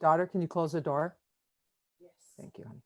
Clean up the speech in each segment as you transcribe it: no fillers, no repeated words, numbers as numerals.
Daughter, can you close the door? Yes. Thank you, honey.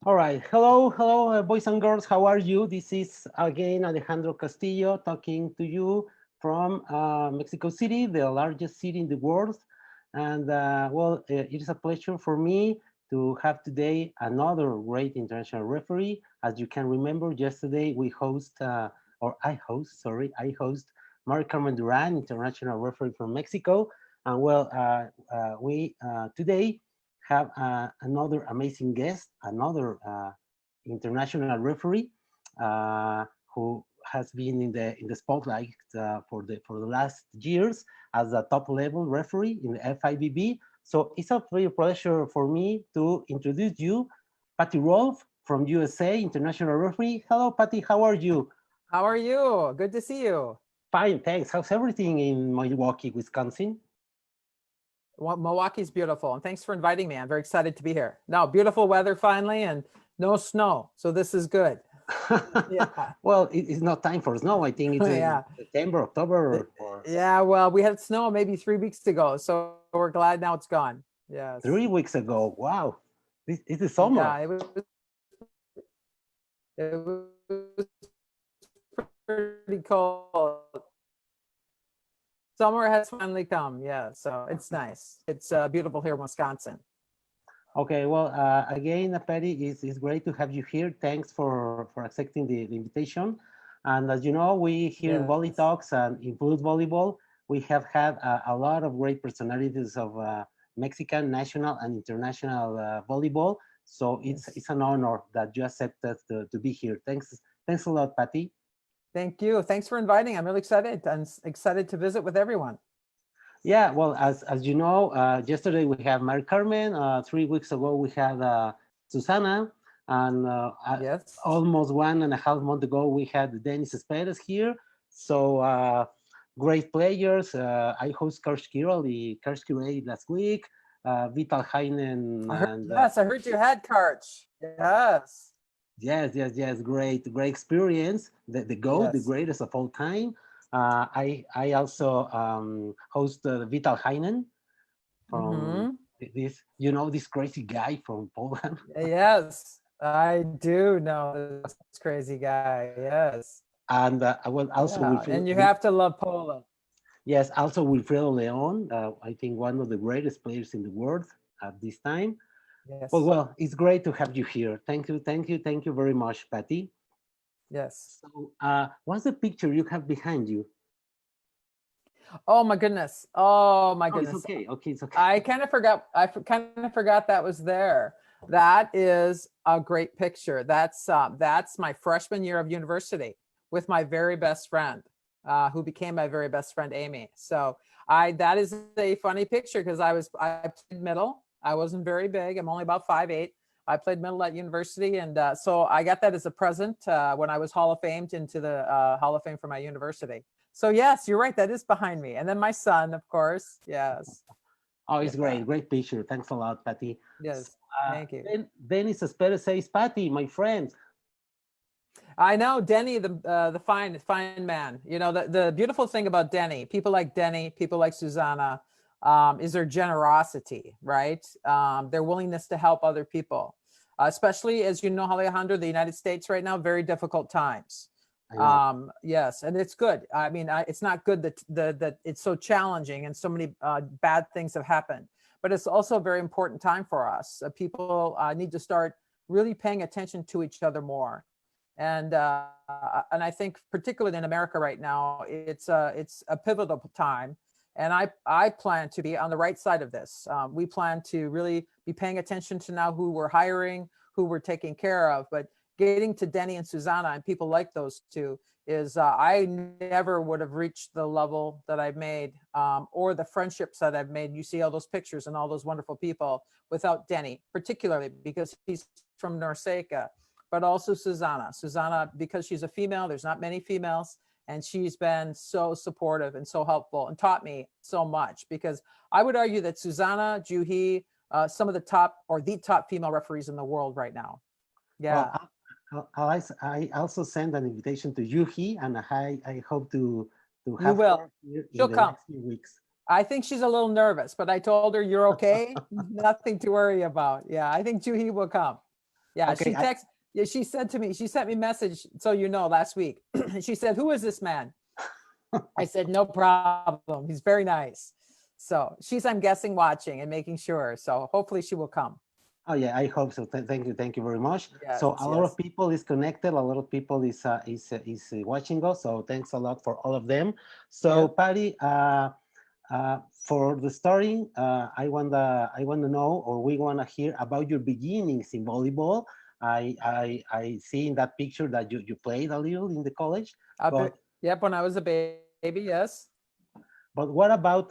All right. Hello, boys and girls. How are you? This is again Alejandro Castillo talking to you from Mexico City, the largest city in the world. And it is a pleasure for me to have today another great international referee. As you can remember, yesterday I host Mari Carmen Duran, international referee from Mexico. And we today have another amazing guest, another international referee who has been in the spotlight for the last years as a top level referee in the FIVB. So it's a real pleasure for me to introduce you, Pati Rolf from USA, international referee. Hello, Pati. How are you? How are you? Good to see you. Fine, thanks. How's everything in Milwaukee, Wisconsin? Well, Milwaukee's beautiful, and thanks for inviting me. I'm very excited to be here. Now, beautiful weather finally, and no snow, so this is good. Yeah. Well, it's not time for snow. I think it's Yeah. September, October, or Yeah, well, we had snow maybe 3 weeks ago, so we're glad now it's gone. Yes. 3 weeks ago. Wow, this is summer. Yeah, it was pretty cold. Summer has finally come. Yeah, so it's nice. It's beautiful here in Wisconsin. Okay, well, again, Patty, it's great to have you here. Thanks for accepting the invitation. And as you know, we here in Volley Yes. Talks and in Fluid Volleyball, we have had a lot of great personalities of Mexican national and international volleyball. So Yes. it's an honor that you accepted to be here. Thanks a lot, Patty. Thank you. Thanks for inviting. I'm really excited. I'm excited to visit with everyone. Yeah, well, as you know, yesterday we had Mary Carmen. 3 weeks ago we had Susana, and Yes. almost 1.5 months ago we had Dennis Esperes here. So great players. I host Karshkirei last week. Vital Heinen and Yes, I heard you had Karch. Yes. yes. Great experience. The GOAT, the Yes. greatest of all time. I also host Vital Heinen from this crazy guy from Poland. Yes, I do know this crazy guy. Yes. And also And you have to love Poland. Yes, also Wilfredo Leon. I think one of the greatest players in the world at this time. Yes. Well, it's great to have you here. Thank you very much, Patty. Yes. So, what's the picture you have behind you? Oh my goodness. Oh my goodness. It's okay. It's okay. I kind of forgot that was there. That is a great picture. That's my freshman year of university with my very best friend, who became my very best friend, Amy. So that is a funny picture because I played middle. I wasn't very big. I'm only about 5'8". I played middle at university, and so I got that as a present when I was Hall of Famed into the Hall of Fame for my university. So yes, you're right. That is behind me. And then my son, of course. Yes. Oh, it's great picture. Thanks a lot, Patty. Yes, thank you. Dennis Esperes says, Patty, my friend. I know Denny, the fine man. You know, the beautiful thing about Denny, people like Denny, people like Susanna, is their generosity, right? Their willingness to help other people, especially, as you know, Alejandro, the United States right now, very difficult times. Yes, and it's good. I mean, it's not good that it's so challenging and so many bad things have happened, but it's also a very important time for us. People need to start really paying attention to each other more, And I think particularly in America right now, it's a pivotal time. And I plan to be on the right side of this. We plan to really be paying attention to now who we're hiring, who we're taking care of. But getting to Denny and Susanna and people like those two is I never would have reached the level that I've made, or the friendships that I've made. You see all those pictures and all those wonderful people without Denny, particularly because he's from Norseca, but also Susanna. Susanna, because she's a female, there's not many females, and she's been so supportive and so helpful and taught me so much, because I would argue that Susanna, Juhi, some of the top or the top female referees in the world right now. Yeah. Well, I also send an invitation to Yuhi, and I hope to You have will. her here in She'll the come. next few weeks. I think she's a little nervous, but I told her, you're okay. Nothing to worry about. Yeah, I think Juhi will come. Yeah, Okay, yeah, she said to me, she sent me a message, so you know, last week. She said, who is this man? I said, no problem. He's very nice. So she's, I'm guessing, watching and making sure. So hopefully she will come. Oh yeah, I hope so. Thank you very much. Yes, So a lot yes. of people is connected. A lot of people is watching us. So thanks a lot for all of them. So Yeah. Patty, for the story, I wanna know, or we wanna hear about your beginnings in volleyball. I see in that picture that you played a little in the college, but Yep, when I was a baby, yes. what about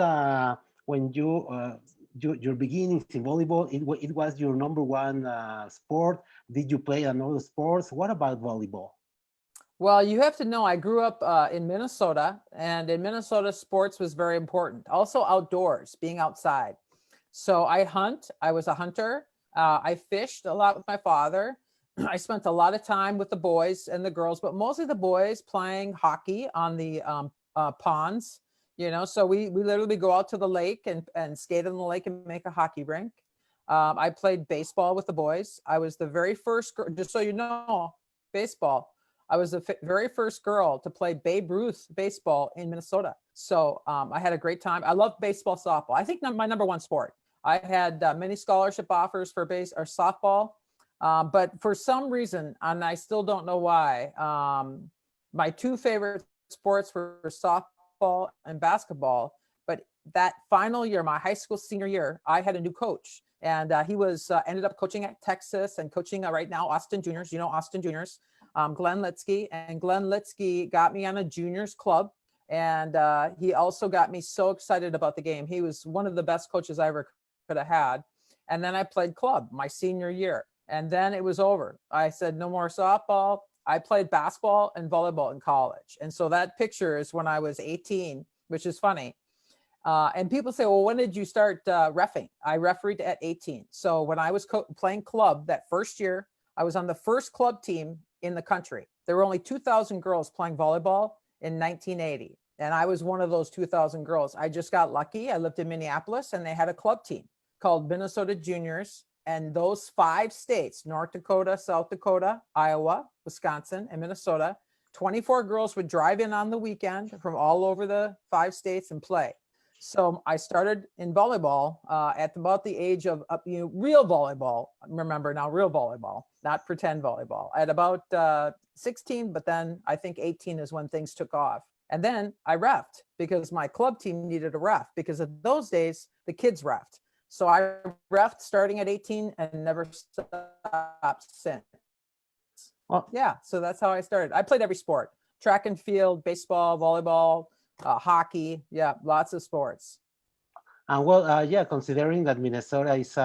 when your beginnings in volleyball? It was your number one sport. Did you play another sports? What about volleyball? Well, you have to know, I grew up in Minnesota, and in Minnesota, sports was very important. Also outdoors, being outside. So I hunt. I was a hunter. I fished a lot with my father. I spent a lot of time with the boys and the girls, but mostly the boys playing hockey on the ponds. So we literally go out to the lake and skate on the lake and make a hockey rink. I played baseball with the boys. I was the very first girl, just so you know, baseball. I was the very first girl to play Babe Ruth baseball in Minnesota. So I had a great time. I love baseball, softball. I think my number one sport. I had many scholarship offers for base or softball, but for some reason, and I still don't know why, my two favorite sports were softball and basketball. But that final year, my high school senior year, I had a new coach, and he was ended up coaching at Texas and coaching right now Austin Juniors. You know Austin Juniors. Glenn Litsky, and Glenn Litsky got me on a juniors club, and he also got me so excited about the game. He was one of the best coaches I ever could have had. And then I played club my senior year, and then it was over. I said, no more softball. I played basketball and volleyball in college. And so that picture is when I was 18, which is funny. And people say, well, when did you start reffing? I refereed at 18. So when I was playing club that first year, I was on the first club team in the country. There were only 2,000 girls playing volleyball in 1980. And I was one of those 2,000 girls. I just got lucky. I lived in Minneapolis, and they had a club team called Minnesota Juniors. And those 5 states, North Dakota, South Dakota, Iowa, Wisconsin, and Minnesota, 24 girls would drive in on the weekend from all over the 5 states and play. So I started in volleyball at about the age of real volleyball. Remember now, real volleyball, not pretend volleyball. At about 16, but then I think 18 is when things took off. And then I reffed because my club team needed a ref, because of those days the kids reffed. So I reffed starting at 18 and never stopped since. Well, Yeah, so that's how I started. I played every sport: track and field, baseball, volleyball, hockey. Yeah, lots of sports. and well, yeah, considering that Minnesota is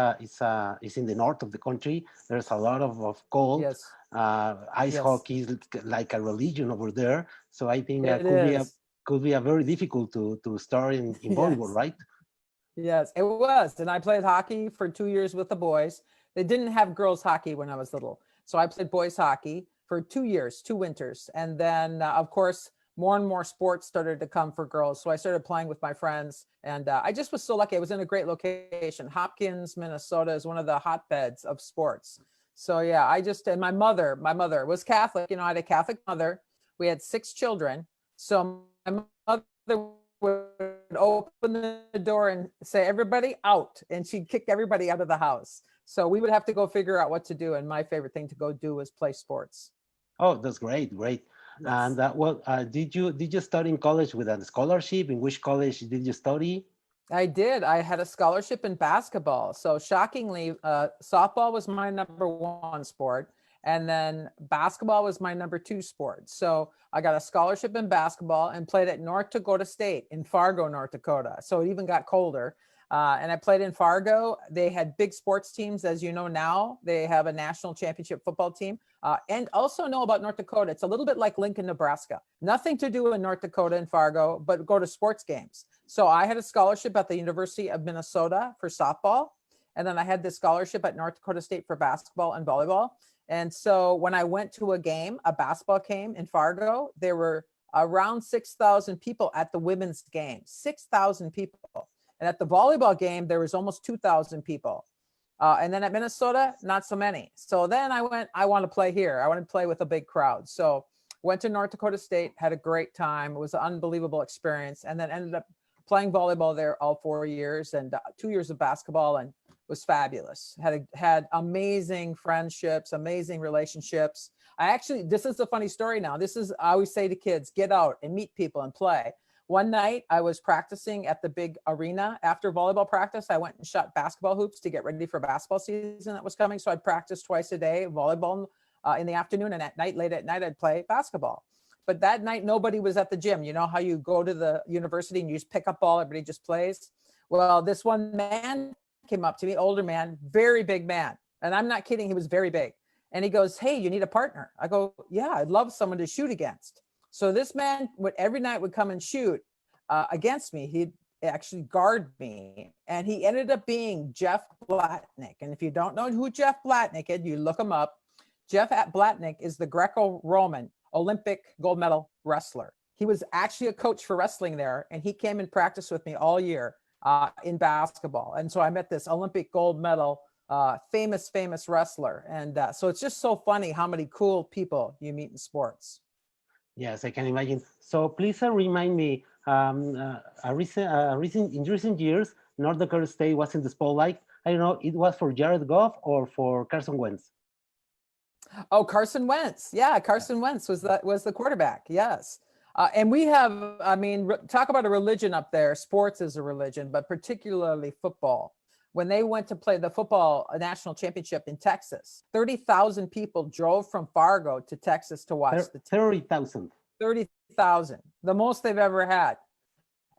in the north of the country, there's a lot of cold. Yes, Ice yes, hockey is like a religion over there. So I think it is. could be a very difficult to start in volleyball, Yes, right? yes, it was. And I played hockey for 2 years with the boys. They didn't have girls hockey when I was little. So I played boys hockey for 2 years, 2 winters. And then, of course, more and more sports started to come for girls. So I started playing with my friends. And I just was so lucky. I was in a great location. Hopkins, Minnesota is one of the hotbeds of sports. So yeah, and my mother was Catholic. I had a Catholic mother. We had 6 children. So my mother would open the door and say, everybody out. And she'd kick everybody out of the house. So we would have to go figure out what to do. And my favorite thing to go do was play sports. Oh, that's great, great. Yes. And did you study in college with a scholarship? In which college did you study? I did. I had a scholarship in basketball. So shockingly, softball was my number one sport. And then basketball was my number two sport. So I got a scholarship in basketball and played at North Dakota State in Fargo, North Dakota. So it even got colder. And I played in Fargo. They had big sports teams, as you know now. They have a national championship football team. And also know about North Dakota. It's a little bit like Lincoln, Nebraska. Nothing to do in North Dakota and Fargo, but go to sports games. So I had a scholarship at the University of Minnesota for softball. And then I had this scholarship at North Dakota State for basketball and volleyball. And so when I went to a game, a basketball game in Fargo, there were around 6,000 people at the women's game, 6,000 people. And at the volleyball game, there was almost 2,000 people. And then at Minnesota, not so many. So then I want to play here. I want to play with a big crowd. So went to North Dakota State, had a great time. It was an unbelievable experience. And then ended up playing volleyball there all 4 years and 2 years of basketball, and was fabulous. Had amazing friendships, amazing relationships. This is a funny story now. I always say to kids, get out and meet people and play. One night I was practicing at the big arena. After volleyball practice, I went and shot basketball hoops to get ready for basketball season that was coming. So I'd practice twice a day, volleyball in the afternoon, and at night, late at night, I'd play basketball. But that night, nobody was at the gym. You know how you go to the university and you just pick up ball, everybody just plays? Well, this one man came up to me, older man, very big man. And I'm not kidding, he was very big. And he goes, hey, you need a partner. I go, yeah, I'd love someone to shoot against. So this man every night would come and shoot against me. He'd actually guard me. And he ended up being Jeff Blatnick. And if you don't know who Jeff Blatnick is, you look him up. Jeff Blatnick is the Greco-Roman Olympic gold medal wrestler. He was actually a coach for wrestling there, and he came and practiced with me all year in basketball. And so I met this Olympic gold medal famous wrestler. And so it's just so funny how many cool people you meet in sports. Yes, I can imagine. So please remind me, in recent years, North Dakota State was in the spotlight. I don't know, it was for Jared Goff or for Carson Wentz? Oh, Carson Wentz. Yeah, Carson Wentz was the quarterback. Yes. And we have, I mean, talk about a religion up there. Sports is a religion, but particularly football. When they went to play the football national championship in Texas, 30,000 people drove from Fargo to Texas to watch the team. 30,000. 30,000, the most they've ever had.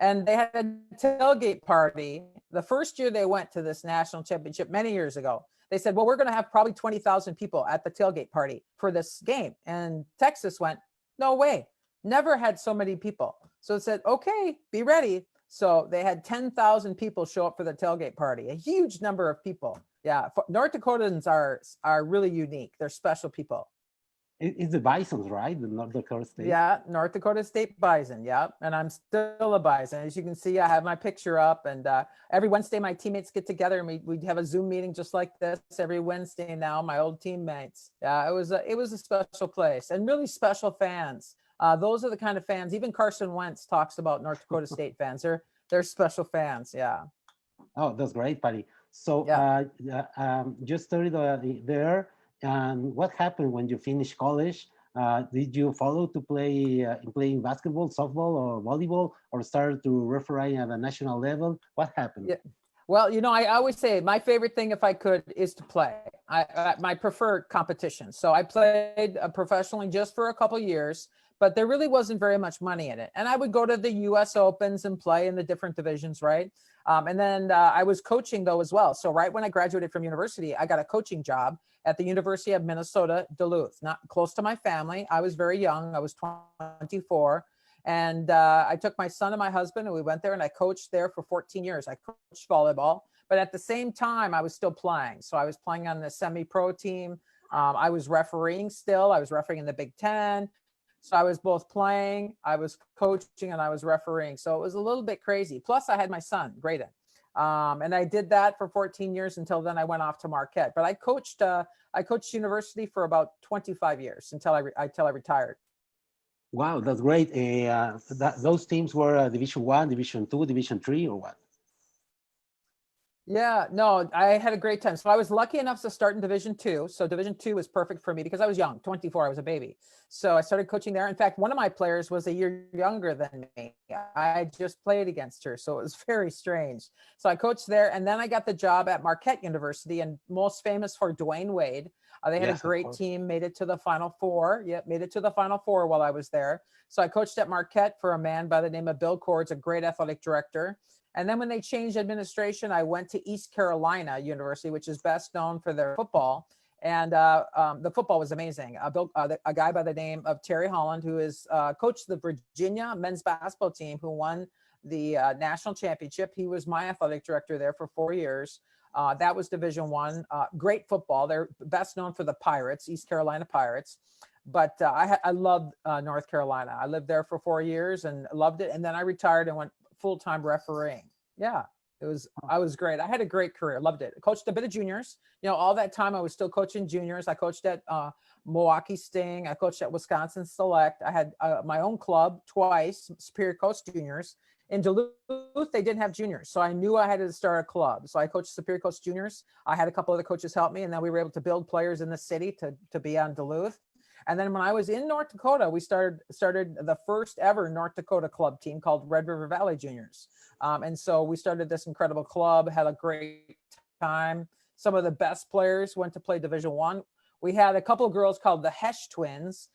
And they had a tailgate party. The first year they went to this national championship many years ago, they said, well, we're going to have probably 20,000 people at the tailgate party for this game. And Texas went, no way, never had so many people. So it said, okay, be ready. So they had 10,000 people show up for the tailgate party, a huge number of people. Yeah, North Dakotans are really unique. They're special people. It's the Bisons, right? The North Dakota State. Yeah, North Dakota State Bison. Yeah, and I'm still a Bison. As you can see, I have my picture up. And every Wednesday, my teammates get together and we have a Zoom meeting just like this every Wednesday now. My old teammates. Yeah, it was a special place and really special fans. Those are the kind of fans. Even Carson Wentz talks about North Dakota State fans. They're special fans. Yeah. Oh, that's great, Patty. So you studied there. And what happened when you finished college? Did you follow to playing basketball, softball, or volleyball, or started to referee at a national level? What happened? Yeah. Well, I always say my favorite thing, if I could, is to play. My preferred competition. So I played professionally just for a couple of years, but there really wasn't very much money in it. And I would go to the U.S. Opens and play in the different divisions, right? And then I was coaching though as well. So right when I graduated from university, I got a coaching job at the University of Minnesota, Duluth, not close to my family. I was very young. I was 24. And I took my son and my husband and we went there and I coached there for 14 years. I coached volleyball, but at the same time, I was still playing. So I was playing on the semi-pro team. I was refereeing still. I was refereeing in the Big Ten. So I was both playing, I was coaching, and I was refereeing. So it was a little bit crazy. Plus I had my son, Graydon. And I did that for 14 years until then I went off to Marquette. But I coached university for about 25 years until I retired. Wow, that's great. Those teams were Division 1, Division 2, Division 3, or what? Yeah, no, I had a great time. So I was lucky enough to start in Division 2. So Division 2 was perfect for me because I was young, 24, I was a baby. So I started coaching there. In fact, one of my players was a year younger than me. I just played against her. So it was very strange. So I coached there. And then I got the job at Marquette University, and most famous for Dwayne Wade. They had a Yes, of great course. team, made it to the Final Four. Yeah, made it to the Final Four while I was there. So I coached at Marquette for a man by the name of Bill Cords, a great athletic director. And then when they changed administration, I went to East Carolina University, which is best known for their football. And the football was amazing. A guy by the name of Terry Holland, who is coached the Virginia men's basketball team, who won the national championship. He was my athletic director there for 4 years. That was Division 1. Great football. They're best known for the Pirates, East Carolina Pirates. But I loved North Carolina. I lived there for 4 years and loved it. And then I retired and went full-time refereeing. Yeah, I was great. I had a great career. Loved it. Coached a bit of juniors. All that time I was still coaching juniors. I coached at Milwaukee Sting. I coached at Wisconsin Select. I had my own club twice, Superior Coast Juniors. In Duluth, they didn't have juniors. So I knew I had to start a club. So I coached Superior Coast Juniors. I had a couple other coaches help me, and then we were able to build players in the city to be on Duluth. And then when I was in North Dakota, we started the first ever North Dakota club team called Red River Valley Juniors. And so we started this incredible club, had a great time. Some of the best players went to play Division 1. We had a couple of girls called the Hesh twins.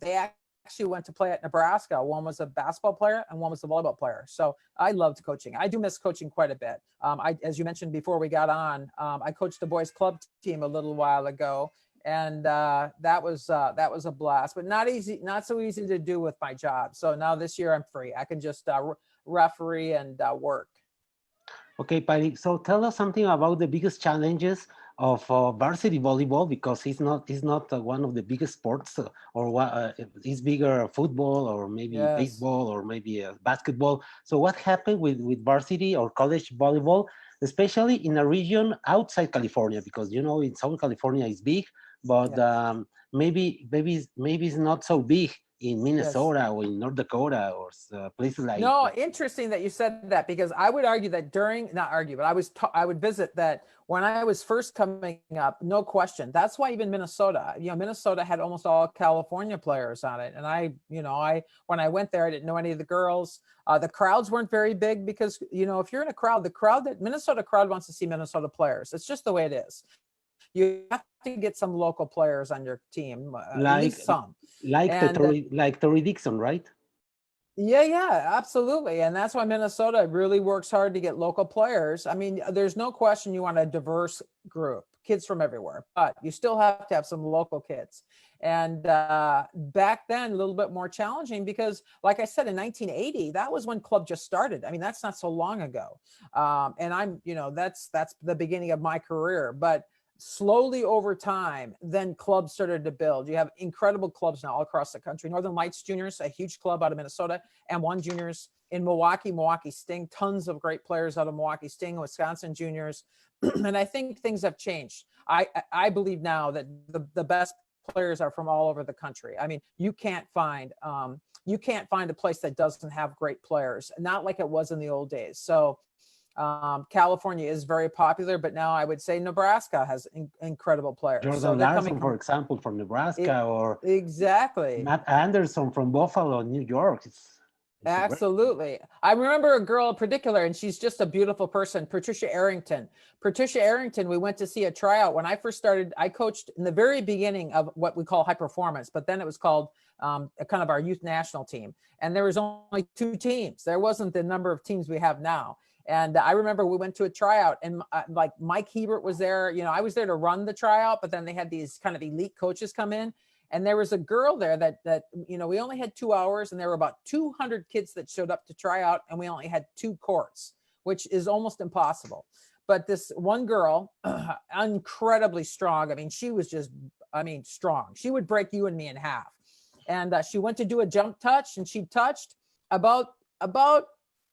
They actually went to play at Nebraska. One was a basketball player and one was a volleyball player. So I loved coaching. I do miss coaching quite a bit. As you mentioned before we got on, I coached the boys club team a little while ago. And that was a blast, but not so easy to do with my job. So now this year I'm free. I can just referee and work. Okay, Patty. So tell us something about the biggest challenges of varsity volleyball, because it's not one of the biggest sports, or what it's bigger football or maybe Yes. baseball or maybe basketball. So what happened with varsity or college volleyball, especially in a region outside California? Because in Southern California is big, but Yes. maybe it's not so big in Yes. Minnesota or in North Dakota or places like. No, interesting that you said that, because I would argue that not argue, but I would visit that when I was first coming up, no question. That's why even Minnesota, Minnesota had almost all California players on it. And when I went there, I didn't know any of the girls. The crowds weren't very big because, if you're in a crowd, that Minnesota crowd wants to see Minnesota players. It's just the way it is. You have to get some local players on your team, at like least some. like the And Tory Dixon, right? yeah, absolutely. And that's why Minnesota really works hard to get local players. I mean, there's no question you want a diverse group, kids from everywhere, but you still have to have some local kids. And back then, a little bit more challenging because, like I said, in 1980, that was when club just started. I mean, that's not so long ago. And that's the beginning of my career. But slowly over time, then clubs started to build. You have incredible clubs now all across the country. Northern Lights Juniors, a huge club out of Minnesota, M1 Juniors in Milwaukee Sting, tons of great players out of Milwaukee Sting, Wisconsin Juniors. And I think things have changed. I believe now that the best players are from all over the country. I mean, you can't find a place that doesn't have great players, not like it was in the old days. So California is very popular, but now I would say Nebraska has incredible players. So Jordan they're coming Larson, for from example, from it. Nebraska, or Exactly. Matt Anderson from Buffalo, New York. It's a great. Absolutely. I remember a girl in particular, and she's just a beautiful person, Patricia Arrington. Patricia Arrington, we went to see a tryout. When I first started, I coached in the very beginning of what we call high performance, but then it was called kind of our youth national team. And there was only 2 teams. There wasn't the number of teams we have now. And I remember we went to a tryout, and like Mike Hebert was there. I was there to run the tryout, but then they had these kind of elite coaches come in. And there was a girl there that we only had 2 hours, and there were about 200 kids that showed up to try out, and we only had 2 courts, which is almost impossible. But this one girl, incredibly strong. I mean, she was just, strong. She would break you and me in half. And she went to do a jump touch, and she touched about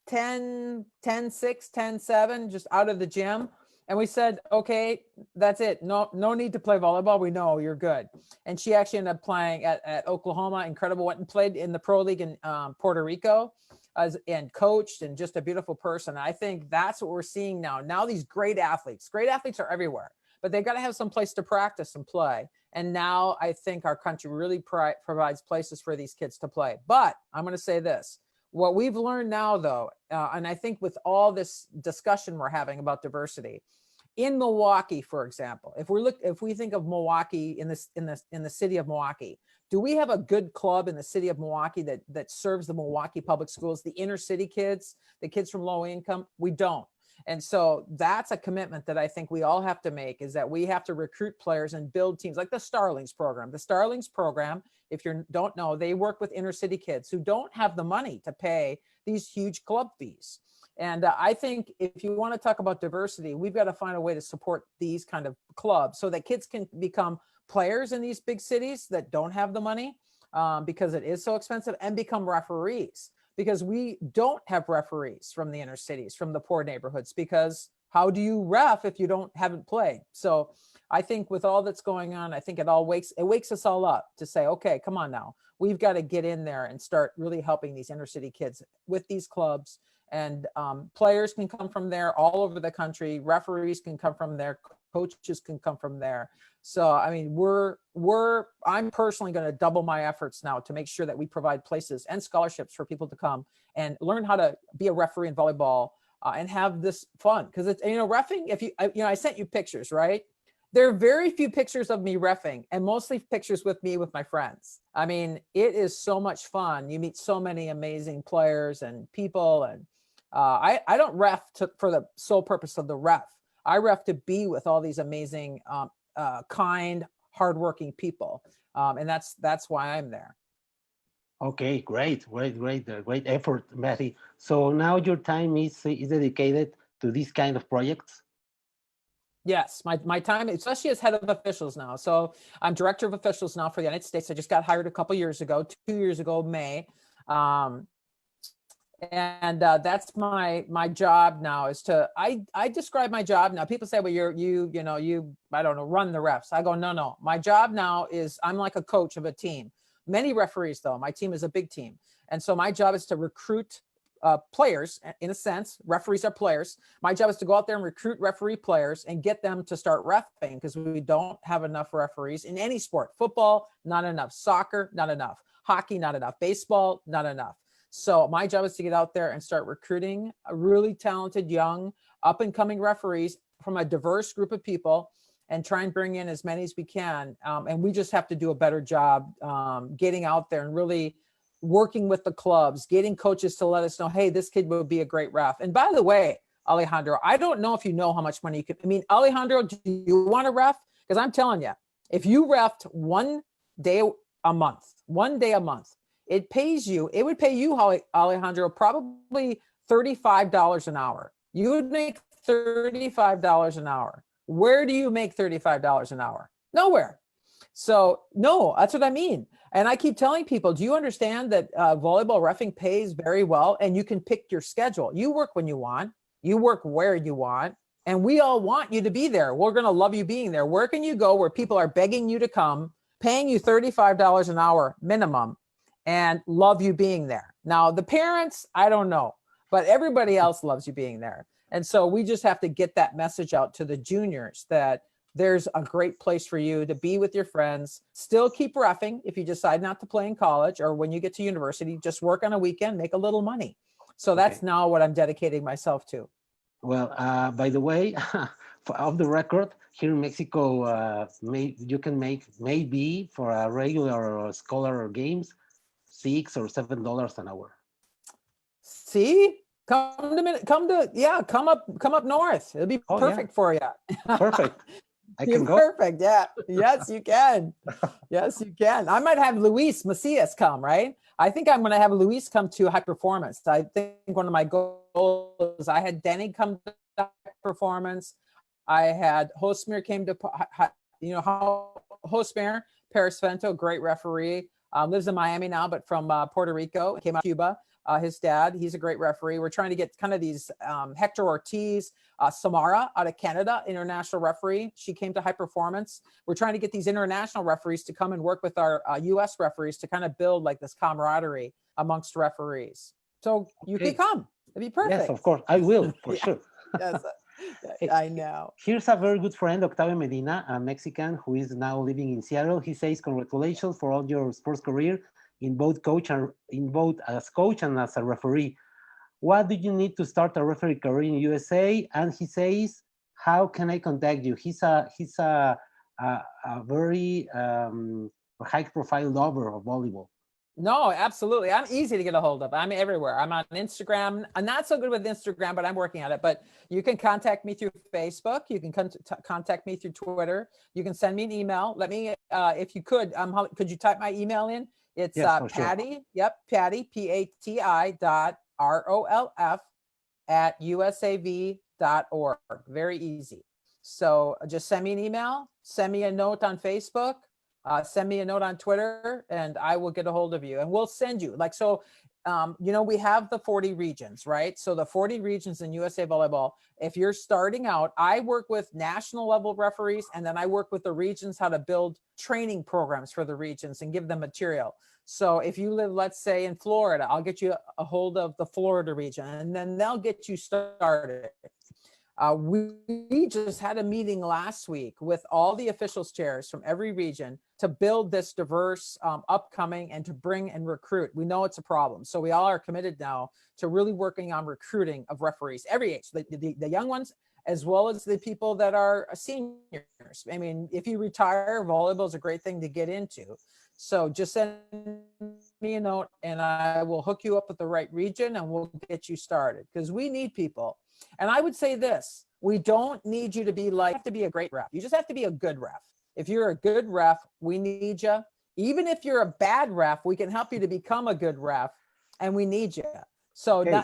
10, 10, 6, 10, 7, just out of the gym. And we said, okay, that's it. No need to play volleyball. We know you're good. And she actually ended up playing at Oklahoma. Incredible. Went and played in the pro league in Puerto Rico. and coached and just a beautiful person. I think that's what we're seeing now. Now these great athletes are everywhere, but they got to have some place to practice and play. And now I think our country really provides places for these kids to play. But I'm going to say this. What we've learned now, though, and I think with all this discussion we're having about diversity, in Milwaukee, for example, if we think of Milwaukee in the city of Milwaukee, do we have a good club in the city of Milwaukee that serves the Milwaukee public schools, the inner city kids, the kids from low income? We don't. And so that's a commitment that I think we all have to make, is that we have to recruit players and build teams like the Starlings program. The Starlings program, if you don't know, they work with inner city kids who don't have the money to pay these huge club fees. And I think if you want to talk about diversity, we've got to find a way to support these kind of clubs so that kids can become players in these big cities that don't have the money because it is so expensive, and become referees, because we don't have referees from the inner cities, from the poor neighborhoods, because how do you ref if you haven't played? So I think with all that's going on, I think it wakes us all up to say, okay, come on now, we've got to get in there and start really helping these inner city kids with these clubs. And players can come from there all over the country. Referees can come from there. Coaches can come from there. So, I mean, I'm personally going to double my efforts now to make sure that we provide places and scholarships for people to come and learn how to be a referee in volleyball and have this fun. Because it's, reffing, I sent you pictures, right? There are very few pictures of me reffing, and mostly pictures with me with my friends. I mean, it is so much fun. You meet so many amazing players and people, and I don't ref for the sole purpose of the ref. I ref to be with all these amazing, kind, hardworking people, and that's why I'm there. Okay, great effort, Betty. So now your time is dedicated to this kind of projects? Yes, my time, especially as head of officials now. So I'm director of officials now for the United States. I just got hired a couple years ago, 2 years ago, May. And that's my job now, is to, I describe my job now. People say, well, you I don't know, run the refs. I go, no. My job now is, I'm like a coach of a team. Many referees though, my team is a big team. And so my job is to recruit players, in a sense. Referees are players. My job is to go out there and recruit referee players and get them to start reffing, because we don't have enough referees in any sport. Football, not enough. Soccer, not enough. Hockey, not enough. Baseball, not enough. So my job is to get out there and start recruiting a really talented, young, up and coming referees from a diverse group of people, and try and bring in as many as we can. And we just have to do a better job getting out there and really working with the clubs, getting coaches to let us know, hey, this kid would be a great ref. And by the way, Alejandro, I don't know if you know how much money you could, Alejandro, do you want to ref? Because I'm telling you, if you refed 1 day a month, it would pay you, Alejandro, probably $35 an hour. You would make $35 an hour. Where do you make $35 an hour? Nowhere. So no, that's what I mean. And I keep telling people, do you understand that volleyball reffing pays very well, and you can pick your schedule? You work when you want, you work where you want, and we all want you to be there. We're going to love you being there. Where can you go where people are begging you to come, paying you $35 an hour minimum, and love you being there? Now, the parents, I don't know, but everybody else loves you being there. And so we just have to get that message out to the juniors that there's a great place for you to be with your friends. Still keep reffing if you decide not to play in college, or when you get to university, just work on a weekend, make a little money. So that's now what I'm dedicating myself to. Well, by the way, off the record, here in Mexico, you can make maybe for a regular scholar games, $6 or $7 an hour. See, come up north. It'll be perfect for you. Perfect. I can go. Perfect. Yeah. Yes, you can. Yes, you can. I might have Luis Macias come, right? I think I'm going to have Luis come to High Performance. I think one of my goals, I had Denny come to High Performance. I had Hosmer came to, Hosmer, Paris Vento, great referee, lives in Miami now, but from Puerto Rico, came out of Cuba. His dad, he's a great referee. We're trying to get kind of these Hector Ortiz, Samara out of Canada, international referee. She came to High Performance. We're trying to get these international referees to come and work with our US referees to kind of build like this camaraderie amongst referees. So you Okay. could come. It'd be perfect. Yes, of course. I will, for Yeah. sure. Yes, Hey, I know. here's a very good friend, Octavio Medina, a Mexican who is now living in Seattle. He says, "Congratulations for all your sports career in both as coach and as a referee. What do you need to start a referee career in USA?" And he says, "How can I contact you?" He's a very high-profile lover of volleyball. No, absolutely. I'm easy to get a hold of. I'm everywhere. I'm on Instagram. I'm not so good with Instagram, but I'm working on it. But you can contact me through Facebook. You can contact me through Twitter. You can send me an email. Let me, if you could you type my email in? It's Yes, for sure. Pati, Pati, PATI.ROLF at usav.org. Very easy. So just send me an email, send me a note on Facebook, send me a note on Twitter, and I will get a hold of you. And we'll send you we have the 40 regions, right? So the 40 regions in USA Volleyball, if you're starting out, I work with national level referees, and then I work with the regions how to build training programs for the regions and give them material. So if you live, let's say in Florida, I'll get you a hold of the Florida region, and then they'll get you started. We just had a meeting last week with all the officials chairs from every region to build this diverse upcoming and to bring and recruit. We know it's a problem. So we all are committed now to really working on recruiting of referees, every age, the young ones, as well as the people that are seniors. I mean, if you retire, volleyball is a great thing to get into. So just send me a note and I will hook you up with the right region and we'll get you started, because we need people. And I would say this, we don't need you to be like, you have to be a great ref. You just have to be a good ref. If you're a good ref, we need you. Even if you're a bad ref, we can help you to become a good ref, and we need you. So Okay.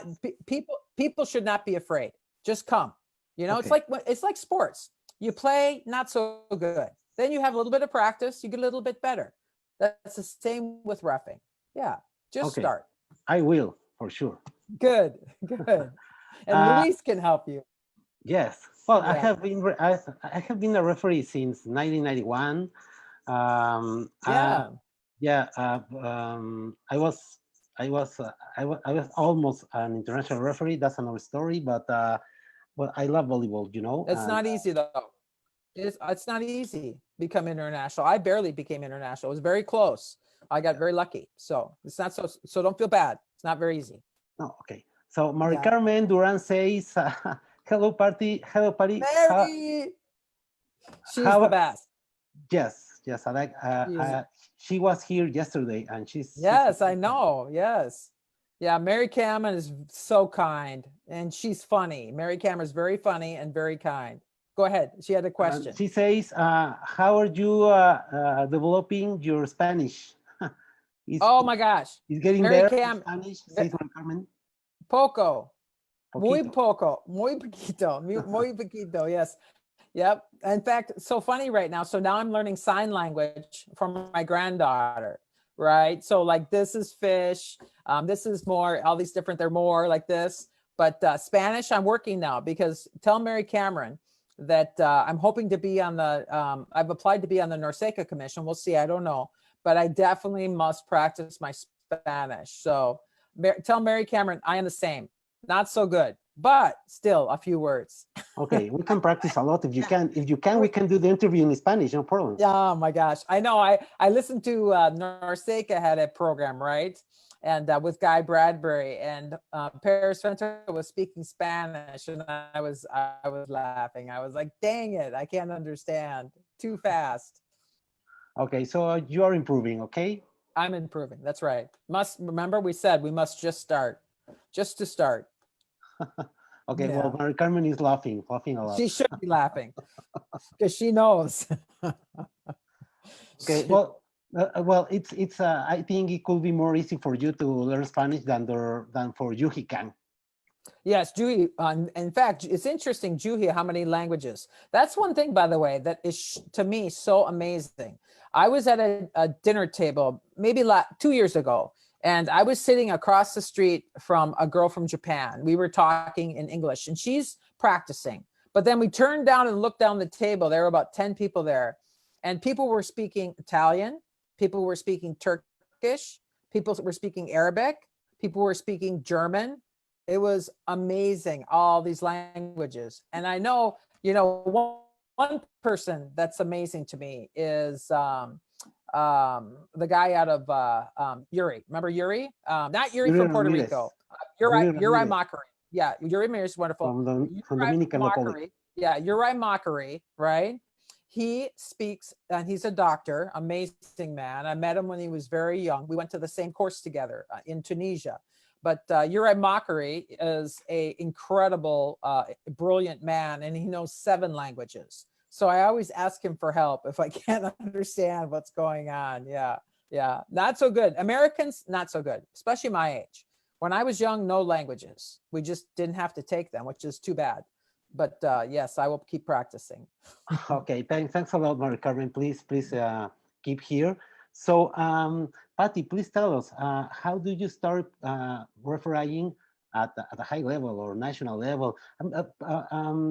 people should not be afraid. Just come. Okay. It's like sports. You play not so good. Then you have a little bit of practice, you get a little bit better. That's the same with reffing. Yeah, just Okay. start. I will, for sure. Good. And Luis can help you. Yes. Well, Yeah. I have been a referee since 1991. Yeah. I was almost an international referee. That's another story. But well, I love volleyball. It's not easy though. It's not easy become international. I barely became international. It was very close. I got very lucky. So it's not so don't feel bad. It's not very easy. No, okay. So Mari Carmen Duran says, hello, Pati. Mary, she's the best. Yes. I like. She was here yesterday, and Yes, I know. Yes. Yeah, Mary Cameron is so kind, and she's funny. Mary Cameron is very funny and very kind. Go ahead. She had a question. She says, how are you developing your Spanish? Oh my gosh. Is getting Mary there Cam, Spanish, says Mari Carmen. Poco. Muy Poquito. poco. Muy poquito. Muy poquito. Yes. Yep. In fact, it's so funny right now. So now I'm learning sign language from my granddaughter, right? So like this is fish. This is more, all these different, they're more like this. But Spanish, I'm working now, because tell Mary Cameron that I'm hoping to be on I've applied to be on the NORCECA commission. We'll see. I don't know. But I definitely must practice my Spanish. So tell Mary Cameron I am the same. Not so good, but still a few words. Okay, we can practice a lot if you can. If you can, we can do the interview in Spanish, no problem. Oh my gosh. I know. I listened to NORCECA had a program, right? And with Guy Bradbury, and Paris Fenter was speaking Spanish, and I was laughing. I was like, dang it, I can't understand. Too fast. Okay, so you are improving, okay? I'm improving. That's right. Remember we said we must just start. Just to start. Okay, yeah. Well, Mari Carmen is laughing a lot. She should be laughing because she knows. Okay, well, it's. I think it could be more easy for you to learn Spanish than for Yuhi Kang. Yes, Juhi. In fact, it's interesting, Juhi, how many languages. That's one thing, by the way, that is to me so amazing. I was at a dinner table maybe 2 years ago, and I was sitting across the street from a girl from Japan. We were talking in English, and she's practicing. But then we turned down and looked down the table. There were about 10 people there, and people were speaking Italian. People were speaking Turkish. People were speaking Arabic. People were speaking German. It was amazing, all these languages. And I know, one person that's amazing to me is the guy out of Yuri. Remember Yuri? Not Yuri Yuri from Puerto Ramirez. Rico. Yuri Uri Ramirez Mockery. Yeah, Yuri Ramirez is wonderful. from Uri Dominican Republic. Mockery. Yeah, Uri Mockery, right? He speaks, and he's a doctor, amazing man. I met him when he was very young. We went to the same course together in Tunisia. But Uri Mockery is a incredible, brilliant man, and he knows 7 languages. So I always ask him for help if I can't understand what's going on. Yeah, yeah, not so good. Americans, not so good, especially my age. When I was young, no languages. We just didn't have to take them, which is too bad. But yes, I will keep practicing. Okay, thanks a lot, Mary Carmen. Please keep here. So, Patty, please tell us, how do you start refereeing at a high level or national level?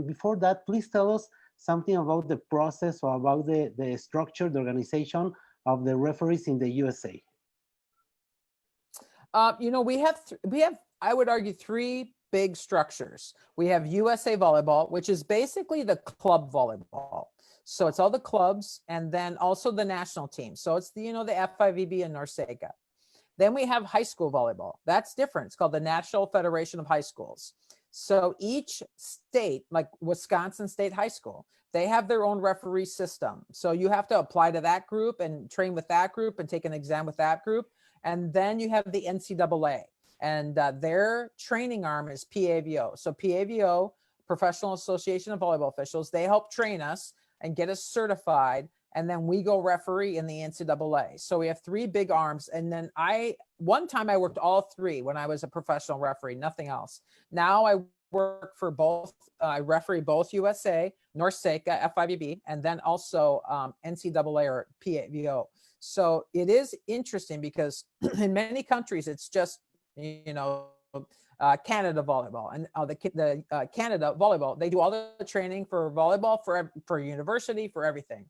Before that, please tell us something about the process or about the structure, the organization of the referees in the USA. We have, I would argue, 3 big structures. We have USA Volleyball, which is basically the club volleyball. So it's all the clubs, and then also the national team. So it's the FIVB and NORCECA. Then we have high school volleyball. That's different. It's called the National Federation of High Schools. So each state, like Wisconsin State High School, they have their own referee system. So you have to apply to that group and train with that group and take an exam with that group. And then you have the NCAA, and their training arm is PAVO. So PAVO, Professional Association of Volleyball Officials, they help train us and get us certified. And then we go referee in the NCAA. So we have 3 big arms. And then one time I worked all 3 when I was a professional referee, nothing else. Now I work for both. I referee both USA, NORCECA, FIVB, and then also NCAA or PAVO. So it is interesting because in many countries, it's just, Canada volleyball and the Canada volleyball, they do all the training for volleyball, for university, for everything.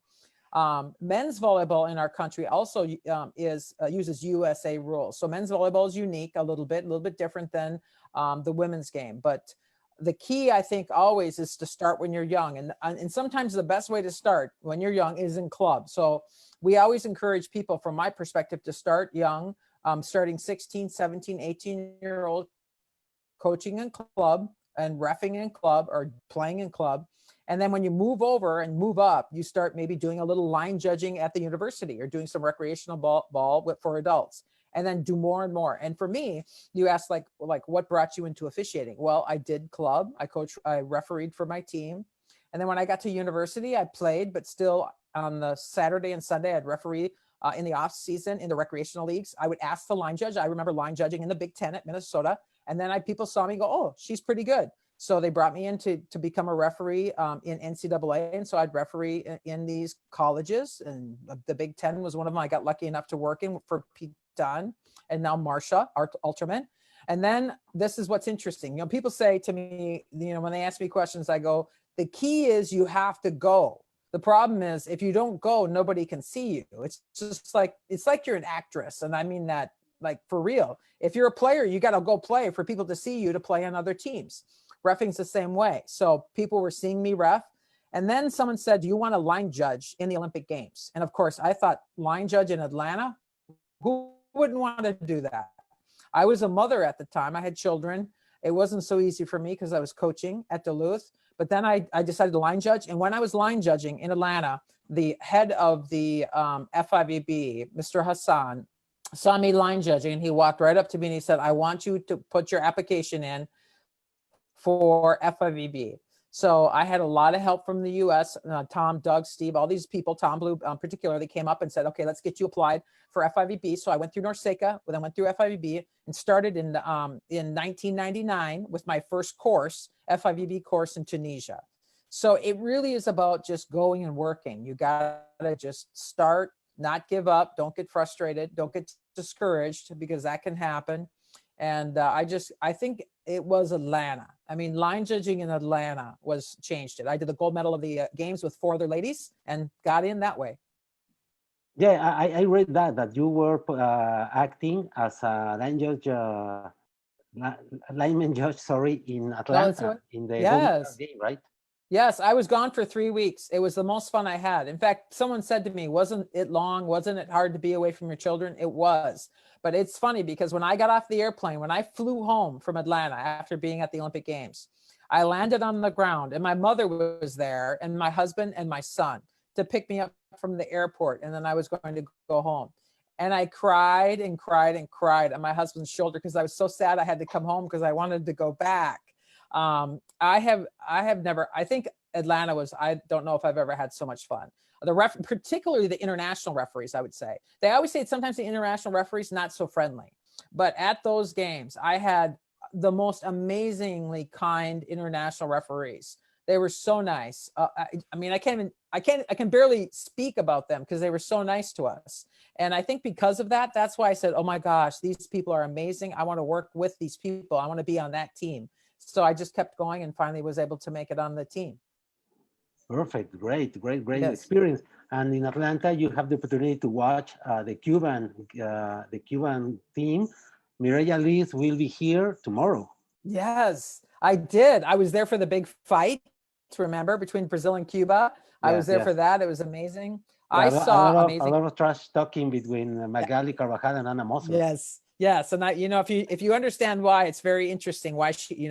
Men's volleyball in our country also uses USA rules. So men's volleyball is unique a little bit different than the women's game. But the key, I think, always is to start when you're young. And sometimes the best way to start when you're young is in club. So we always encourage people, from my perspective, to start young, starting 16, 17, 18-year-old, coaching in club and reffing in club or playing in club. And then when you move over and move up, you start maybe doing a little line judging at the university or doing some recreational ball for adults, and then do more and more. And for me, you asked like what brought you into officiating? Well, I did club, I refereed for my team. And then when I got to university, I played, but still on the Saturday and Sunday, I'd referee in the off season in the recreational leagues. I would ask the line judge. I remember line judging in the Big Ten at Minnesota. And then people saw me go, oh, she's pretty good. So they brought me in to become a referee in NCAA. And so I'd referee in these colleges. And the Big Ten was one of them. I got lucky enough to work in for Pete Dunn and now Marsha Alterman. And then this is what's interesting. People say to me, when they ask me questions, I go, the key is you have to go. The problem is if you don't go, nobody can see you. It's just like, it's like you're an actress. And I mean that like for real. If you're a player, you got to go play for people to see you to play on other teams. Reffing's the same way. So people were seeing me ref. And then someone said, do you want to line judge in the Olympic Games? And of course, I thought, line judge in Atlanta? Who wouldn't want to do that? I was a mother at the time. I had children. It wasn't so easy for me because I was coaching at Duluth. But then I decided to line judge. And when I was line judging in Atlanta, the head of the FIVB, Mr. Hassan, saw me line judging, and he walked right up to me and he said, I want you to put your application in for FIVB. So I had a lot of help from the US, Tom, Doug, Steve, all these people, Tom Blue particularly came up and said, okay, let's get you applied for FIVB. So I went through NORCECA, then I went through FIVB and started in 1999 with my first course, FIVB course in Tunisia. So it really is about just going and working. You gotta just start, not give up, don't get frustrated, don't get discouraged, because that can happen. And I think it was Atlanta. I mean, line judging in Atlanta changed it. I did the gold medal of the games with 4 other ladies and got in that way. Yeah, I read that you were acting as a line judge, lineman judge, sorry, in Oh, that's Atlanta what. in the gold medal Yes. game, right? Yes, I was gone for 3 weeks. It was the most fun I had. In fact, someone said to me, wasn't it long? Wasn't it hard to be away from your children? It was. But it's funny because when I got off the airplane, when I flew home from Atlanta after being at the Olympic Games, I landed on the ground and my mother was there and my husband and my son to pick me up from the airport. And then I was going to go home. And I cried and cried and cried on my husband's shoulder because I was so sad I had to come home because I wanted to go back. I have never, I think Atlanta was, I don't know if I've ever had so much fun. Particularly the international referees, I would say. They always say sometimes the international referees not so friendly, but at those games, I had the most amazingly kind international referees. They were so nice. I mean, I can barely speak about them because they were so nice to us. And I think because of that, that's why I said, oh my gosh, these people are amazing. I want to work with these people. I want to be on that team. So I just kept going and finally was able to make it on the team. Perfect, great Yes. experience. And in Atlanta, you have the opportunity to watch the Cuban team. Mireya Liz will be here tomorrow. Yes, I did. I was there for the big fight, remember, between Brazil and Cuba. I was Yes, there for yes. that. It was amazing. Yeah, I saw a amazing. lot of trash talking between Yeah. Magali Carvajal and Anna Moser. Yes. Yes. And if you understand why, it's very interesting why she,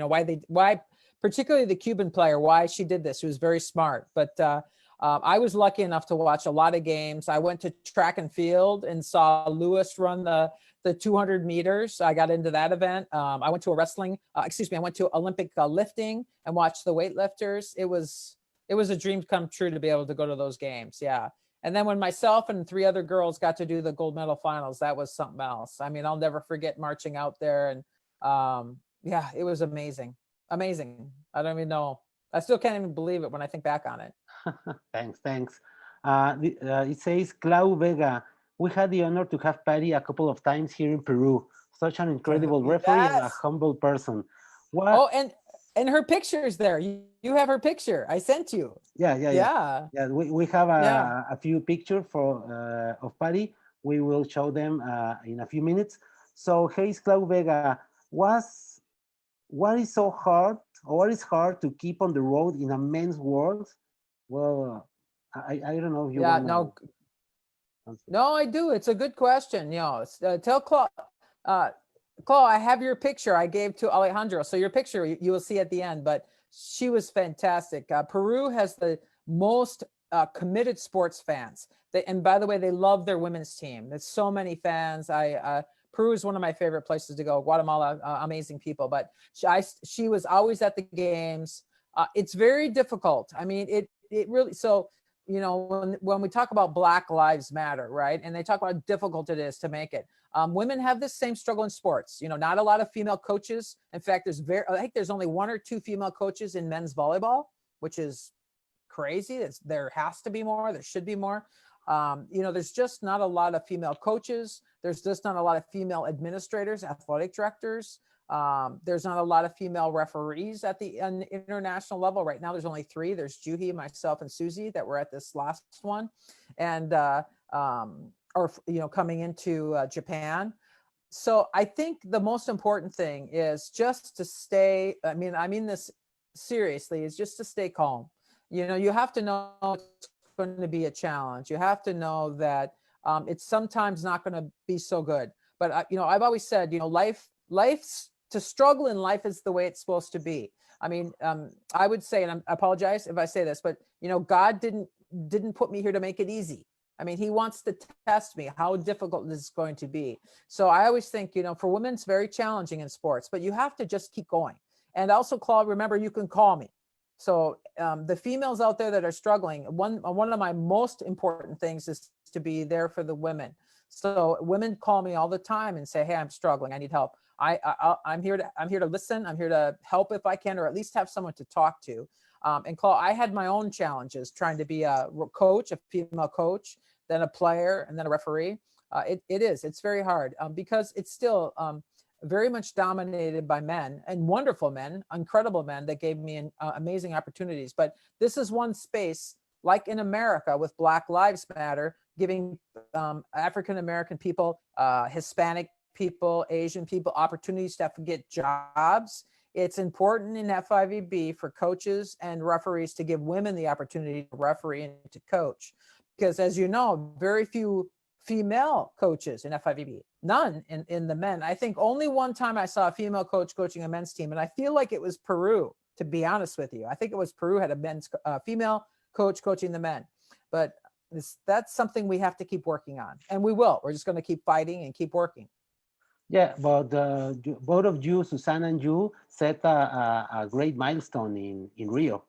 why particularly the Cuban player, why she did this. She was very smart. But I was lucky enough to watch a lot of games. I went to track and field and saw Lewis run the 200 meters. I got into that event. I went to a wrestling, excuse me, I went to Olympic lifting and watched the weightlifters. It was a dream come true to be able to go to those games. Yeah. And then when myself and three other girls got to do the gold medal finals, that was something else. I mean, I'll never forget marching out there. And yeah, it was amazing. Amazing. I don't even know. I still can't even believe it when I think back on it. Thanks. It says Clau Vega. We had the honor to have Patty a couple of times here in Peru. Such an incredible referee and a Yes. humble person. What? Oh, and her picture's there. You have her picture. I sent you. Yeah. Yeah. Yeah, we have Yeah. a few pictures for of Patty. We will show them in a few minutes. So, hey, Clau Vega, what is so hard, or what is hard to keep on the road in a men's world? Well, I don't know if you Yeah. wanna No, answer. no, I do. It's a good question. Tell uh, Claude, I have your picture I gave to Alejandro. So your picture you will see at the end, but she was fantastic. Peru has the most committed sports fans. And by the way, they love their women's team. There's so many fans. Peru is one of my favorite places to go. Guatemala, amazing people, but she was always at the games. It's very difficult. I mean, it really so when we talk about Black Lives Matter, right? And they talk about how difficult it is to make it. Women have this same struggle in sports. Not a lot of female coaches. In fact, I think there's only one or two female coaches in men's volleyball, which is crazy. There has to be more. There should be more. There's just not a lot of female coaches. There's just not a lot of female administrators, athletic directors. There's not a lot of female referees at the international level. Right now, there's only three. There's Juhi, myself, and Susie that were at this last one, and or coming into Japan. So I think the most important thing is just to stay. I mean this seriously. Is just to stay calm. You have to know it's going to be a challenge. You have to know that it's sometimes not going to be so good. But I've always said, life's to struggle in life is the way it's supposed to be. I mean, I would say, and I apologize if I say this, but God didn't put me here to make it easy. I mean, He wants to test me how difficult this is going to be. So I always think, for women, it's very challenging in sports, but you have to just keep going. And also, Claude, remember, you can call me. So the females out there that are struggling, one of my most important things is to be there for the women. So women call me all the time and say, "Hey, I'm struggling. I need help." I'm here to listen. I'm here to help if I can, or at least have someone to talk to. And Claude, I had my own challenges trying to be a coach, a female coach, then a player, and then a referee. It's very hard because it's still very much dominated by men, and wonderful men, incredible men that gave me amazing opportunities. But this is one space, like in America with Black Lives Matter, giving African-American people, Hispanic people, Asian people opportunities to get jobs. It's important in FIVB for coaches and referees to give women the opportunity to referee and to coach. Because as you know, very few female coaches in FIVB, none in the men. I think only one time I saw a female coach coaching a men's team, and I feel like it was Peru, to be honest with you. I think it was Peru had a men's female coach coaching the men. But that's something we have to keep working on, and we will. We're just going to keep fighting and keep working. Yeah, but both of you, Susana and you, set a great milestone in Rio,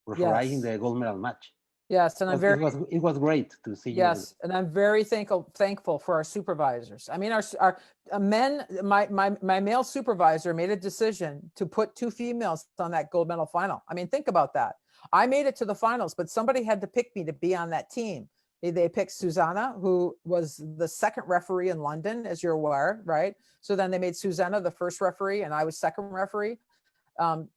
refereeing the gold medal match. Yes, and it was great to see you. Yes, and I'm very thankful for our supervisors. I mean, our men, my male supervisor made a decision to put 2 females on that gold medal final. I mean, think about that. I made it to the finals, but somebody had to pick me to be on that team. They picked Susanna, who was the second referee in London, as you're aware, right? So then they made Susanna the first referee, and I was second referee.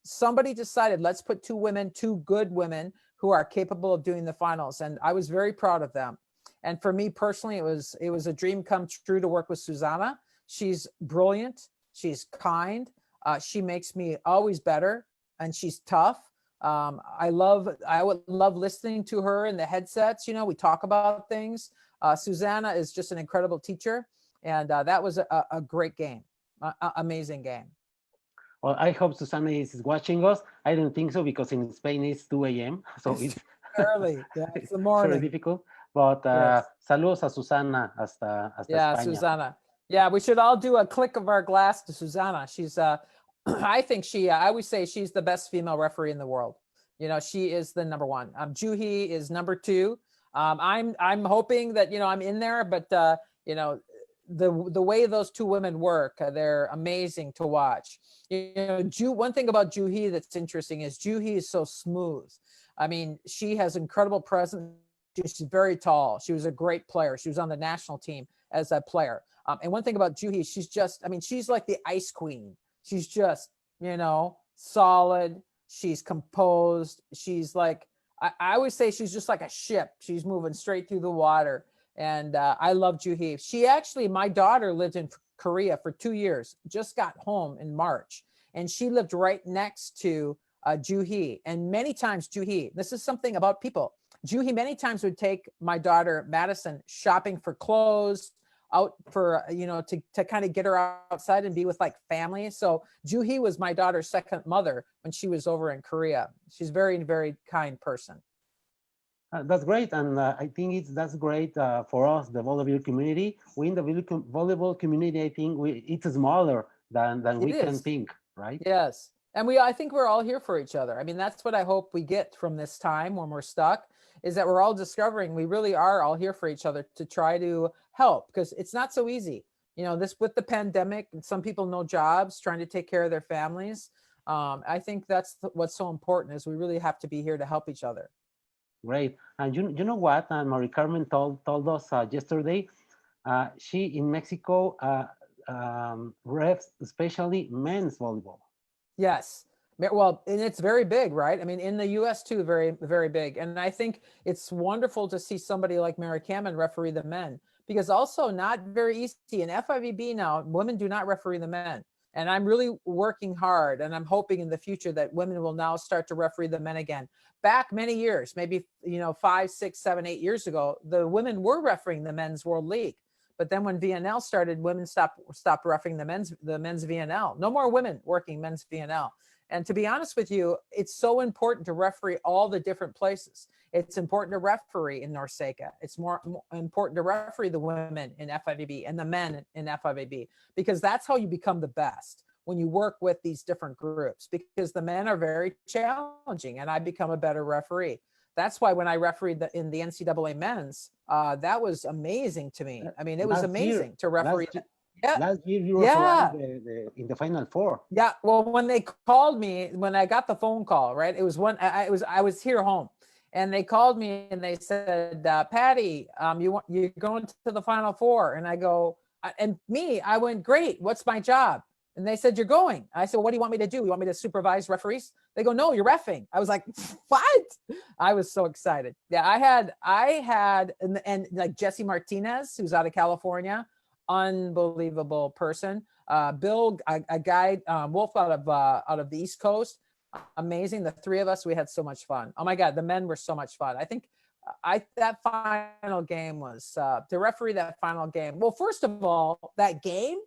Somebody decided, let's put 2 women, 2 good women who are capable of doing the finals. And I was very proud of them. And for me personally, it was a dream come true to work with Susanna. She's brilliant. She's kind. She makes me always better, and she's tough. I would love listening to her in the headsets. You know, we talk about things. Susanna is just an incredible teacher. And that was a great game, amazing game. Well, I hope Susana is watching us. I don't think so, because in Spain it's 2 a.m. So it's early. Yeah, it's the morning. Very difficult. But yes. Saludos a Susana hasta yeah, España. Susana. Yeah, we should all do a click of our glass to Susana. She's, I think I always say she's the best female referee in the world. You know, she is the number 1. Juhi is number 2. I'm hoping that, you know, I'm in there, but you know, the way those 2 women work, they're amazing to watch. You know, one thing about Juhi that's interesting is Juhi is so smooth. I mean, she has incredible presence. She's very tall. She was a great player. She was on the national team as a player. And one thing about Juhi, she's just, I mean, she's like the ice queen. She's just, you know, solid. She's composed. She's like, I always say she's just like a ship. She's moving straight through the water. And I love Juhi. She actually, my daughter lived in Korea for 2 years, just got home in March. And she lived right next to Juhi. And many times Juhi, this is something about people. Juhi many times would take my daughter, Madison, shopping for clothes, out for, you know, to kind of get her outside and be with like family. So Juhi was my daughter's second mother when she was over in Korea. She's a very, very kind person. That's great, and I think that's great for us, the volleyball community. We in the volleyball community, I think it's smaller than we can think, right? Yes, and I think we're all here for each other. I mean, that's what I hope we get from this time when we're stuck, is that we're all discovering we really are all here for each other to try to help, because it's not so easy. You know, this with the pandemic, and some people no jobs, trying to take care of their families. I think that's what's so important, is we really have to be here to help each other. Great. And you know what? Marie Carmen told us yesterday, she in Mexico refs especially men's volleyball. Yes. Well, and it's very big, right? I mean, in the US too, very, very big. And I think it's wonderful to see somebody like Mary Cameron referee the men, because also not very easy. In FIVB now, women do not referee the men. And I'm really working hard, and I'm hoping in the future that women will now start to referee the men again. Back many years, maybe, you know, 5, 6, 7, 8 years ago, the women were refereeing the men's World League. But then when VNL started, women stopped refereeing the men's VNL. No more women working men's VNL. And to be honest with you, it's so important to referee all the different places. It's important to referee in NORCECA. It's more important to referee the women in FIVB and the men in FIVB, because that's how you become the best, when you work with these different groups, because the men are very challenging, and I become a better referee. That's why when I refereed in the NCAA men's, that was amazing to me. I mean, it was amazing to referee. Last year you were in the Final Four. Yeah. Well, when they called me, when I got the phone call, right? It was when I was here home, and they called me and they said, Patty, you're going to the Final Four. And I go, I went, great. What's my job? And they said, you're going. I said, well, what do you want me to do? You want me to supervise referees? They go, no, you're reffing. I was like, what? I was so excited. Yeah, I had, and like Jesse Martinez, who's out of California, unbelievable person. Bill, a guy, Wolf out of the East Coast, amazing. The three of us, we had so much fun. Oh my God, the men were so much fun. I think that final game was to referee that final game. Well, first of all, that game,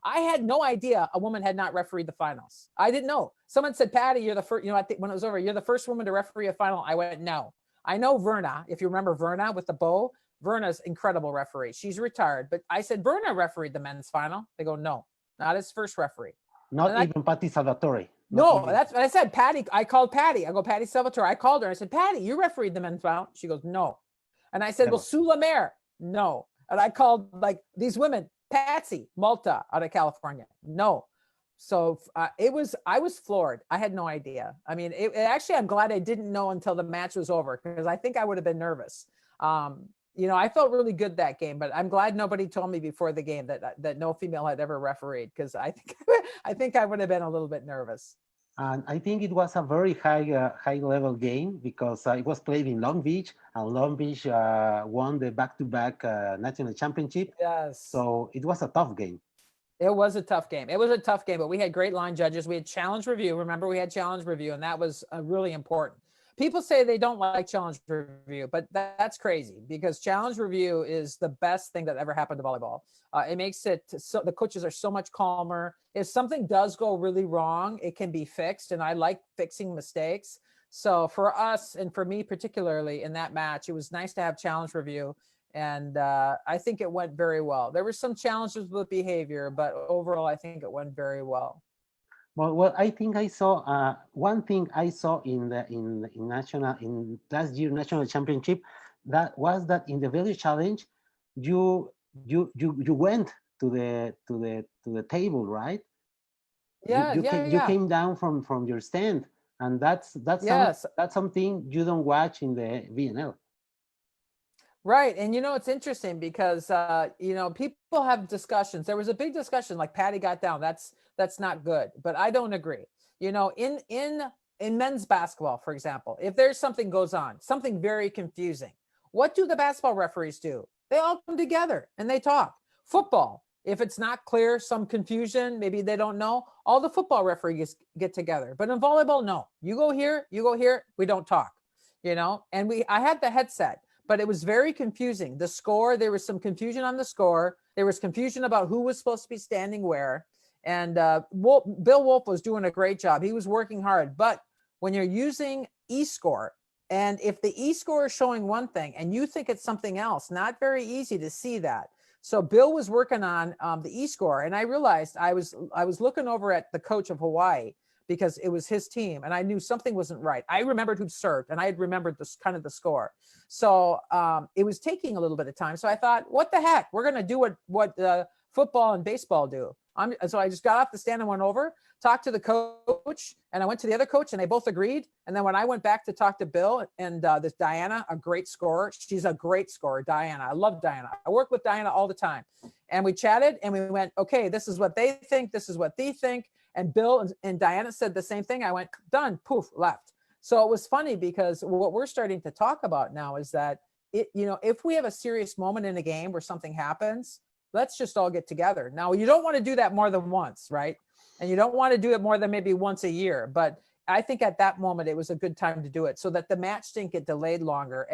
I had no idea a woman had not refereed the finals. I didn't know. Someone said, Patty, you're the first, I think when it was over, you're the first woman to referee a final. I went, no. I know Verna, if you remember Verna with the bow. Verna's incredible referee. She's retired. But I said, Verna refereed the men's final. They go, no, not his first referee. Not even Pati Salvatore. No, that's what I said. Patty, I called Patty. I go, Patti Salvatore. I called her. I said, Patty, you refereed the men's final. She goes, no. And I said, well, Sue Lemaire, no. And I called like these women, Patsy Malta out of California, no. So I was floored. I had no idea. I mean, actually, I'm glad I didn't know until the match was over, because I think I would have been nervous. I felt really good that game, but I'm glad nobody told me before the game that no female had ever refereed, because I think I would have been a little bit nervous. And I think it was a very high level game, because it was played in Long Beach, and Long Beach won the back-to-back national championship. Yes. So it was a tough game. It was a tough game. It was a tough game, but we had great line judges. We had challenge review. Remember, we had challenge review, and that was really important. People say they don't like challenge review, but that's crazy, because challenge review is the best thing that ever happened to volleyball. It makes it so the coaches are so much calmer. If something does go really wrong, it can be fixed. And I like fixing mistakes. So for us, and for me particularly in that match, it was nice to have challenge review. And I think it went very well. There were some challenges with behavior, but overall, I think it went very well. Well, I think I saw one thing I saw in last year national championship, that was that in the value challenge, you went to the table, right? Yeah, you came down from your stand, and that's yes. that's something you don't watch in the VNL. Right. And it's interesting because people have discussions. There was a big discussion, like Patty got down. That's not good, but I don't agree. In men's basketball, for example, if there's something goes on, something very confusing, what do the basketball referees do? They all come together and they talk. Football, if it's not clear, some confusion, maybe they don't know, all the football referees get together. But in volleyball, no, you go here, we don't talk, and I had the headset, but it was very confusing. The score, there was some confusion on the score. There was confusion about who was supposed to be standing where. And Bill Wolf was doing a great job. He was working hard. But when you're using eScore, and if the eScore is showing one thing and you think it's something else, not very easy to see that. So Bill was working on the eScore, and I realized I was looking over at the coach of Hawaii, because it was his team, and I knew something wasn't right. I remembered who'd served, and I had remembered this kind of the score. So it was taking a little bit of time. So I thought, what the heck? We're going to do what football and baseball do. So I just got off the stand and went over, talked to the coach, and I went to the other coach, and they both agreed. And then when I went back to talk to Bill and this Diana, a great scorer, she's a great scorer, Diana. I love Diana. I work with Diana all the time. And we chatted, and we went, okay, this is what they think. This is what they think. And Bill and Diana said the same thing. I went, done, poof, left. So it was funny, because what we're starting to talk about now is that if we have a serious moment in a game where something happens, let's just all get together. Now, you don't want to do that more than once, right? And you don't want to do it more than maybe once a year. But I think at that moment, it was a good time to do it, so that the match didn't get delayed longer,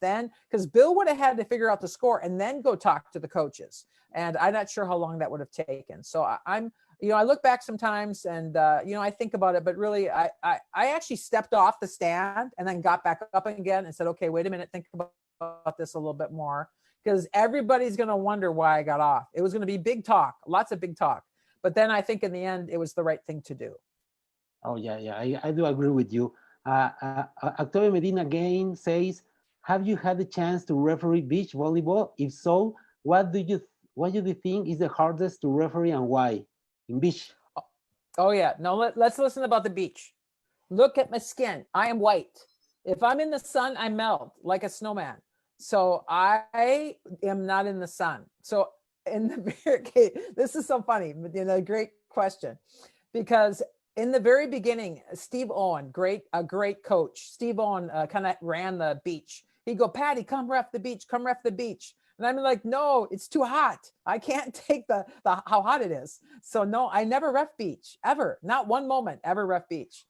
because Bill would have had to figure out the score and then go talk to the coaches. And I'm not sure how long that would have taken. So I look back sometimes and, I think about it, but really I actually stepped off the stand and then got back up again and said, okay, wait a minute, think about this a little bit more, because everybody's going to wonder why I got off. It was going to be big talk, lots of big talk. But then I think in the end, it was the right thing to do. Oh, yeah. I do agree with you. Octavio Medina again says, have you had the chance to referee beach volleyball? If so, what do you think is the hardest to referee, and why in beach? Oh yeah. No, let's listen about the beach. Look at my skin. I am white. If I'm in the sun, I melt like a snowman. So I am not in the sun. So in the okay, this is so funny, great question, because in the very beginning, Steve Owen, a great coach, Steve Owen kind of ran the beach. He'd go, Patty, come ref the beach, come ref the beach. And I'm like, no, it's too hot. I can't take the how hot it is. So no, I never ref beach ever. Not one moment ever ref beach.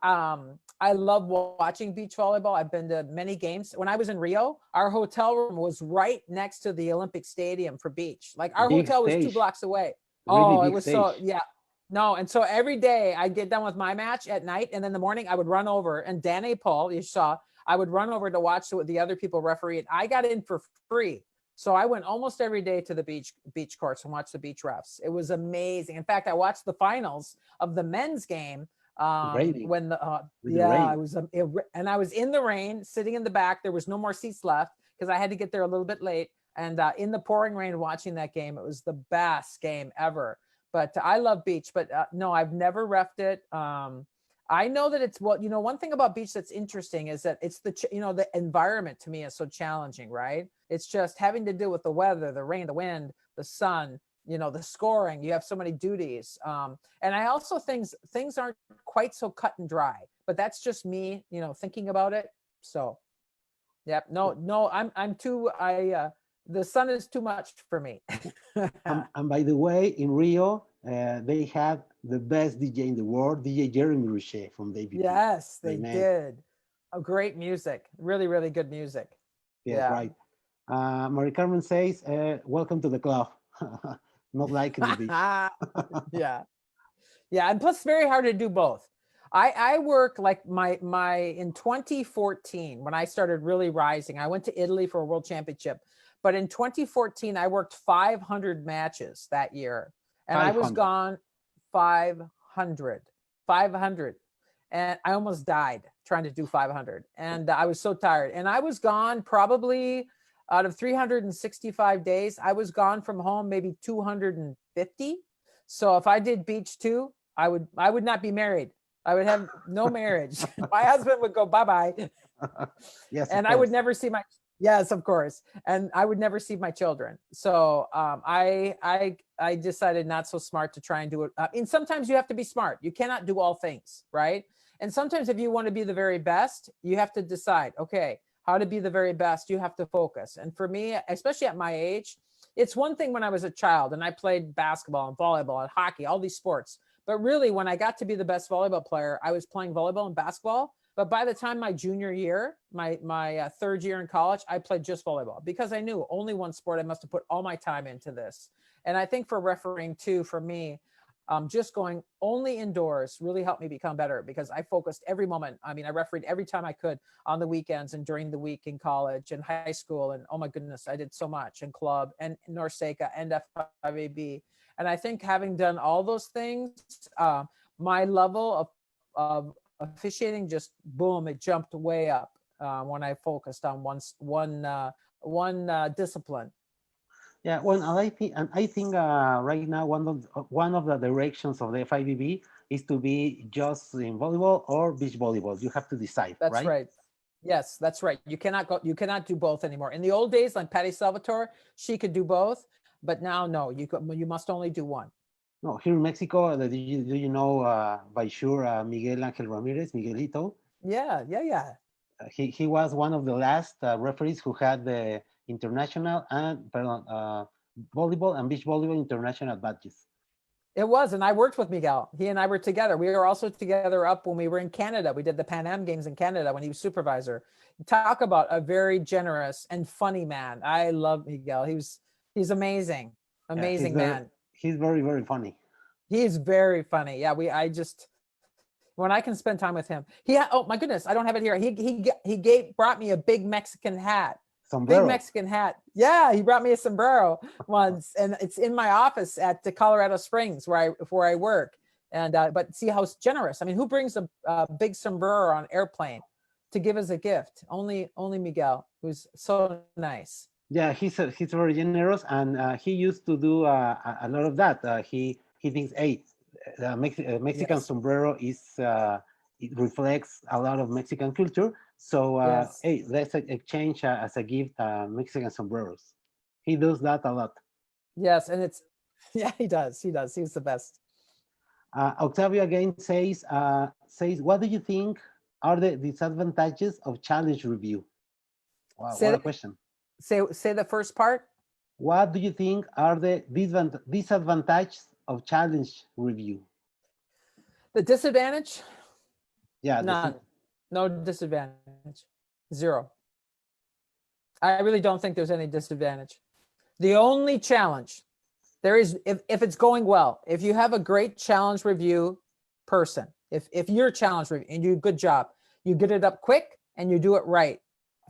I love watching beach volleyball. I've been to many games. When I was in Rio, our hotel room was right next to the Olympic Stadium for beach. Like our Big hotel was 2 stage, blocks away. really Oh, it big was so, stage. yeah. No, and so every day I'd get done with my match at night, and then in the morning I would run over, and Danny Paul, you saw, I would run over to watch the other people referee. And I got in for free. So I went almost every day to the beach courts and watched the beach refs. It was amazing. In fact, I watched the finals of the men's game Raining when the with the yeah, rain. it was and I was in the rain sitting in the back. There was no more seats left because I had to get there a little bit late, and in the pouring rain watching that game. It was the best game ever. But I love beach, but no, I've never refed it. I know that it's, well, one thing about beach that's interesting is that it's the environment to me is so challenging, right? It's just having to deal with the weather, the rain, the wind, the sun, the scoring. You have so many duties. And I also things aren't quite so cut and dry, but that's just me, thinking about it. So, yep. No, I'm too, the sun is too much for me. And by the way, in Rio, they had the best DJ in the world, DJ Jeremy Richet from the AVP. Yes, My they man. did. Oh, great music. Really, really good music. Yes, Yeah. right. Mari Carmen says, welcome to the club. Not liking the beach. Yeah. Yeah. And plus very hard to do both. I work like my in 2014, when I started really rising, I went to Italy for a world championship. But in 2014, I worked 500 matches that year. And I was 500. gone 500. 500. And I almost died trying to do 500. And I was so tired. And I was gone probably out of 365 days, I was gone from home maybe 250. So if I did beach too, I would not be married. I would have no marriage. My husband would go bye-bye. Yes, of And I would course. never see my, yes, of course. And I would never see my children. So I decided not so smart to try and do it. And sometimes you have to be smart. You cannot do all things, right? And sometimes if you want to be the very best, you have to decide, okay, how to be the very best, you have to focus. And for me, especially at my age, it's one thing when I was a child and I played basketball and volleyball and hockey, all these sports. But really, when I got to be the best volleyball player, I was playing volleyball and basketball. But by the time my junior year, my third year in college, I played just volleyball because I knew only one sport. I must have put all my time into this. And I think for refereeing too, for me, just going only indoors really helped me become better because I focused every moment. I mean, I refereed every time I could on the weekends and during the week in college and high school. And oh my goodness, I did so much in club and Norseca and F5AB. And I think having done all those things, my level of officiating just boom, it jumped way up when I focused on one discipline. Yeah, well, and I think right now one of the directions of the FIVB is to be just in volleyball or beach volleyball. You have to decide, That's right? right. Yes, that's right. You cannot do both anymore. In the old days, like Patti Salvatore, she could do both, but now no, you must only do one. No, here in Mexico, do you know by sure Miguel Angel Ramirez, Miguelito? Yeah. He was one of the last referees who had the international and pardon, volleyball and beach volleyball international badges. It was, and I worked with Miguel. He and I were together. We were also together up when we were in Canada. We did the Pan Am Games in Canada when he was supervisor. Talk about a very generous and funny man. I love Miguel. He's amazing, Yeah, he's amazing very man. he's very very funny. He's very funny. Yeah, I just when I can spend time with him. Oh my goodness, I don't have it here. He brought me a big Mexican hat. Big Sombrero. Mexican hat. Yeah, he brought me a sombrero once, and it's in my office at the Colorado Springs where I work. And but see how generous. I mean, who brings a big sombrero on airplane to give as a gift? Only Miguel, who's so nice. Yeah, he's very generous, and he used to do a lot of that. He thinks, hey, Mexican Yes, sombrero is it reflects a lot of Mexican culture. So yes. hey, let's exchange as a gift Mexican sombreros. He does that a lot. Yes, and it's yeah, he does. He does. He's the best. Octavio again says, what do you think are the disadvantages of challenge review? Wow, Say what a the, question. say the first part. What do you think are the disadvantages of challenge review? The disadvantage? Yeah, None. No disadvantage. Zero. I really don't think there's any disadvantage. The only challenge there is, if it's going well, if you have a great challenge review person, if you're challenge review and you do a good job, you get it up quick and you do it right.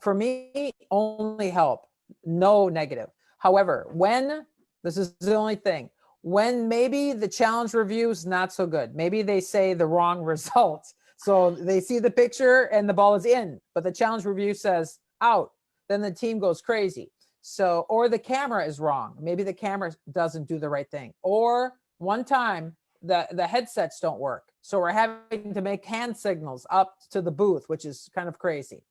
For me, only help, no negative. However, when this is the only thing, when maybe the challenge review is not so good, maybe they say the wrong result. So they see the picture and the ball is in, but the challenge review says out, then the team goes crazy. So, or the camera is wrong. Maybe the camera doesn't do the right thing. Or one time the headsets don't work. So we're having to make hand signals up to the booth, which is kind of crazy.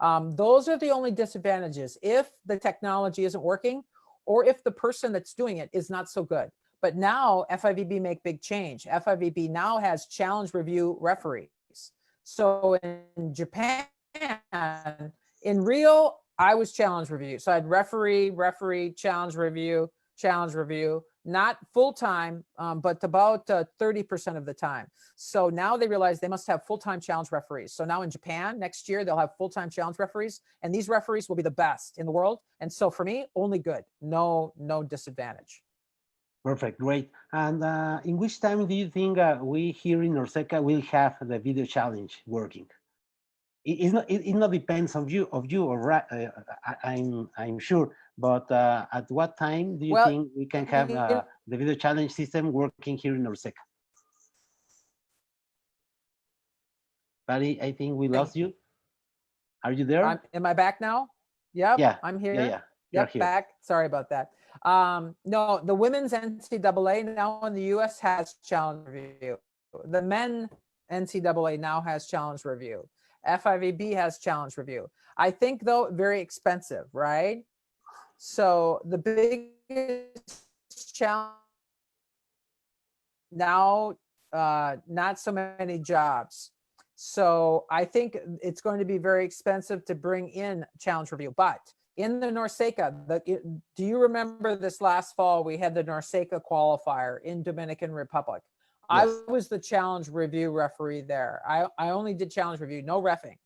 Those are the only disadvantages if the technology isn't working or if the person that's doing it is not so good. But now FIVB make big change. FIVB now has challenge review referees. So in Japan, in Rio, I was challenge review. So I'd referee, challenge review, not full time, but about 30% of the time. So now they realize they must have full-time challenge referees. So now in Japan, next year, they'll have full-time challenge referees, and these referees will be the best in the world. And so for me, only good, no disadvantage. Perfect, great. And in which time do you think we here in Norseca will have the video challenge working? It not depends on you or I'm sure, but at what time do you Well, think we can have the video challenge system working here in Norseca? Patty, I think we lost you. Are you there? Am I back now? Yep, Yeah, I'm here. yeah. You're Yep, here. back. Sorry about that. No, the women's NCAA now in the US has challenge review. The men NCAA now has challenge review. FIVB has challenge review. I think though, very expensive, right? So the biggest challenge now, not so many jobs. So I think it's going to be very expensive to bring in challenge review. But in the Norseca, do you remember this last fall, we had the Norseca qualifier in Dominican Republic? Yes. I was the challenge review referee there. I only did challenge review, no reffing.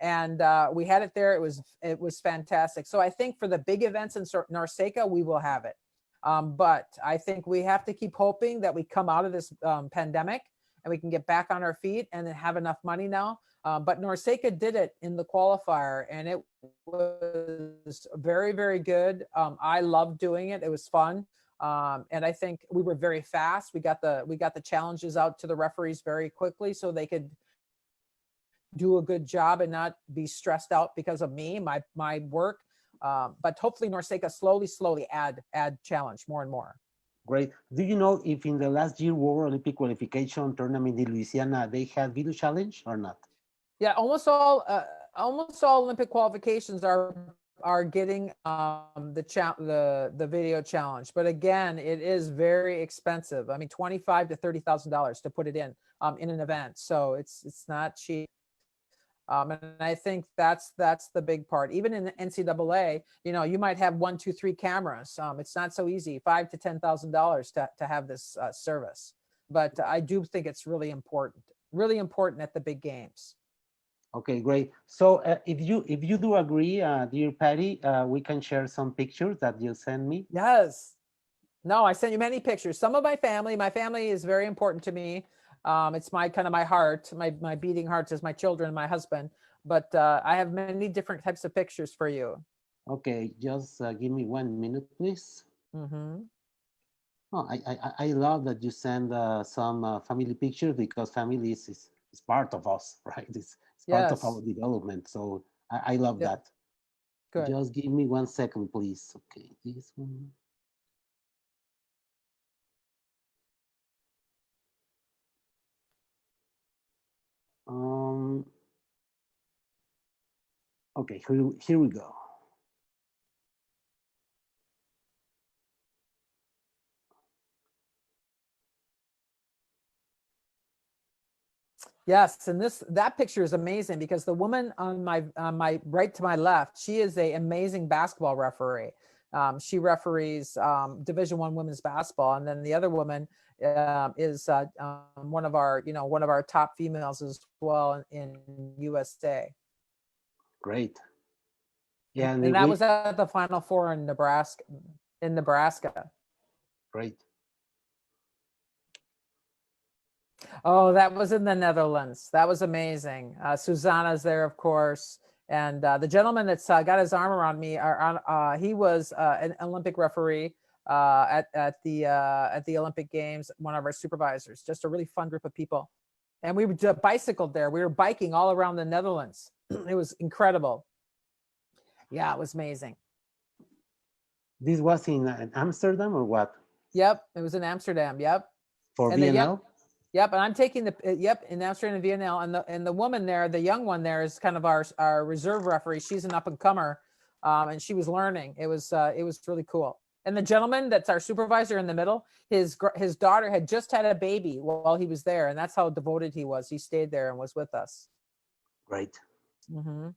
And we had it there. It was fantastic. So I think for the big events in Norseca, we will have it. But I think we have to keep hoping that we come out of this pandemic and we can get back on our feet and then have enough money now. But Norseca did it in the qualifier and it was very, very good. I loved doing it. It was fun. And I think we were very fast. We got the challenges out to the referees very quickly so they could do a good job and not be stressed out because of me, my work. But hopefully Norseca slowly add challenge more and more. Great. Do you know if in the last year World Olympic qualification tournament in Louisiana, they had video challenge or not? Yeah, almost all Olympic qualifications are getting the video challenge. But again, it is very expensive. I mean, $25,000 to $30,000 to put it in an event. So it's not cheap. And I think that's the big part. Even in the NCAA, you might have 1, 2, 3 cameras. It's not so easy, $5,000 to $10,000 to have this service. But I do think it's really important at the big games. Okay, great. So if you do agree, dear Patty, we can share some pictures that you send me. Yes. No, I sent you many pictures. Some of my family is very important to me. It's my heart, my beating heart is my children, my husband. But I have many different types of pictures for you. Okay, just give me 1 minute, please. Mm-hmm. Oh, I love that you send some family pictures because family is part of us, right? It's part of our development. So I love that. Good. Just give me 1 second, please. Okay, this one. Okay, here we go. Yes, and that picture is amazing because the woman on my right to my left, she is a amazing basketball referee. She referees Division I women's basketball, and then the other woman is one of our top females as well in USA. Great. Yeah, And that was at the Final Four in Nebraska. Great. Oh, that was in the Netherlands. That was amazing. Susanna's there, of course. And the gentleman that's got his arm around me, he was an Olympic referee at the Olympic Games, one of our supervisors. Just a really fun group of people. And we bicycled there. We were biking all around the Netherlands. It was incredible. Yeah, it was amazing. This was in Amsterdam or what? Yep, it was in Amsterdam. Yep. For And VNL? Yep, and I'm taking in Amsterdam and VNL, and the woman there, the young one there, is kind of our reserve referee. She's an up and comer, and she was learning. It was really cool. And the gentleman that's our supervisor in the middle, his daughter had just had a baby while he was there, and that's how devoted he was. He stayed there and was with us. Great. Mm-hmm.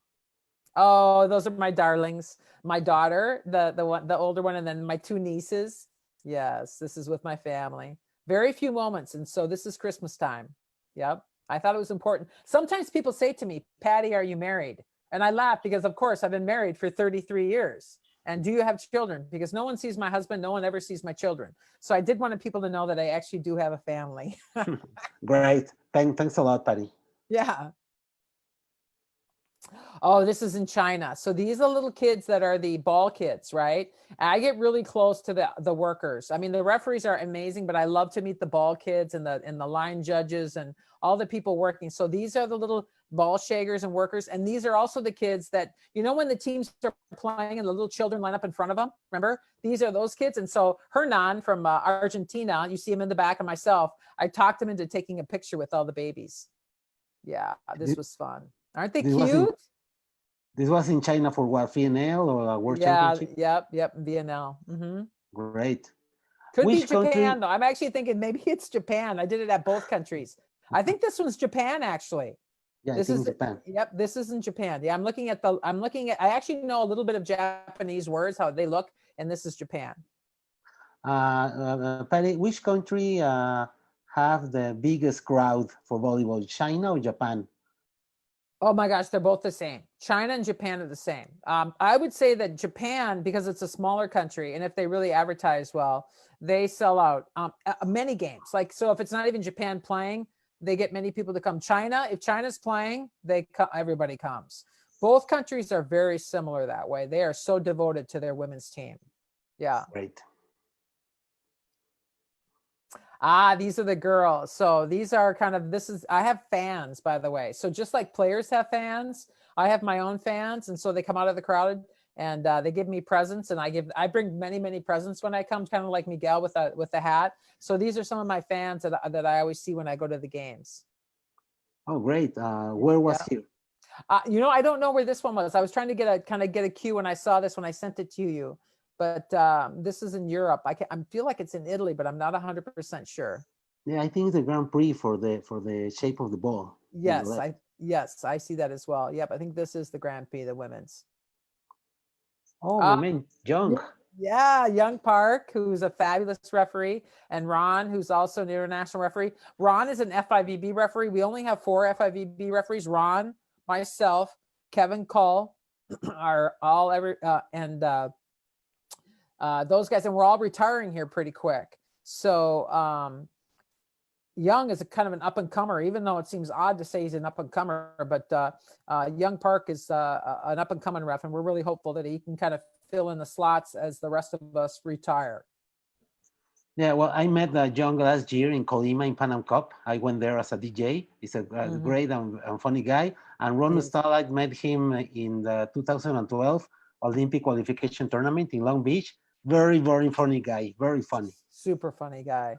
Oh, those are my darlings. My daughter, the older one, and then my two nieces. Yes, this is with my family. Very few moments. And so this is Christmas time. Yep. I thought it was important. Sometimes people say to me, Patty, are you married? And I laugh because, of course, I've been married for 33 years. And do you have children? Because no one sees my husband. No one ever sees my children. So I did want people to know that I actually do have a family. Great. Thanks a lot, Patty. Yeah. Oh, this is in China. So these are little kids that are the ball kids, right? I get really close to the workers. I mean, the referees are amazing, but I love to meet the ball kids and the line judges and all the people working. So these are the little ball shagers and workers. And these are also the kids that, when the teams are playing and the little children line up in front of them, remember? These are those kids. And so Hernan from Argentina, you see him in the back, and myself, I talked him into taking a picture with all the babies. Yeah, this was fun. Aren't they cute? This was in China for what, VNL or World Championship? Yep, VNL. Mm-hmm. Great. Could be Japan, though. I'm actually thinking maybe it's Japan. I did it at both countries. I think this one's Japan, actually. Yeah, this is Japan. Yep, this is in Japan. Yeah, I actually know a little bit of Japanese words, how they look, and this is Japan. Patty, which country have the biggest crowd for volleyball, China or Japan? Oh my gosh, they're both the same. China and Japan are the same. I would say that Japan, because it's a smaller country, and if they really advertise well, they sell out many games. So if it's not even Japan playing, they get many people to come. China, if China's playing, everybody comes. Both countries are very similar that way. They are so devoted to their women's team. Yeah. Great. These are the girls. So these are I have fans, by the way. So just like players have fans, I have my own fans. And so they come out of the crowd and they give me presents, and I bring many, many presents when I come, kind of like Miguel with the hat. So these are some of my fans that I always see when I go to the games. Oh, great. Where was he? I don't know where this one was. I was trying to get a cue when I saw this, when I sent it to you. But this is in Europe. I feel like it's in Italy, but I'm not 100% sure. Yeah, I think it's the Grand Prix for the shape of the ball. Yes, I see that as well. Yep, I think this is the Grand Prix, the women's. Oh, my man, Young. Yeah, Young Park, who's a fabulous referee, and Ron, who's also an international referee. Ron is an FIVB referee. We only have 4 FIVB referees. Ron, myself, Kevin Cole are all those guys, and we're all retiring here pretty quick. So Young is a kind of an up and comer, even though it seems odd to say he's an up and comer. But Young Park is an up and coming ref, and we're really hopeful that he can kind of fill in the slots as the rest of us retire. Yeah, well, I met Young last year in Colima in Pan Am Cup. I went there as a DJ. He's a great and funny guy. And Ron Stahl, I met him in the 2012 Olympic qualification tournament in Long Beach. Very, very funny guy. Very funny. Super funny guy.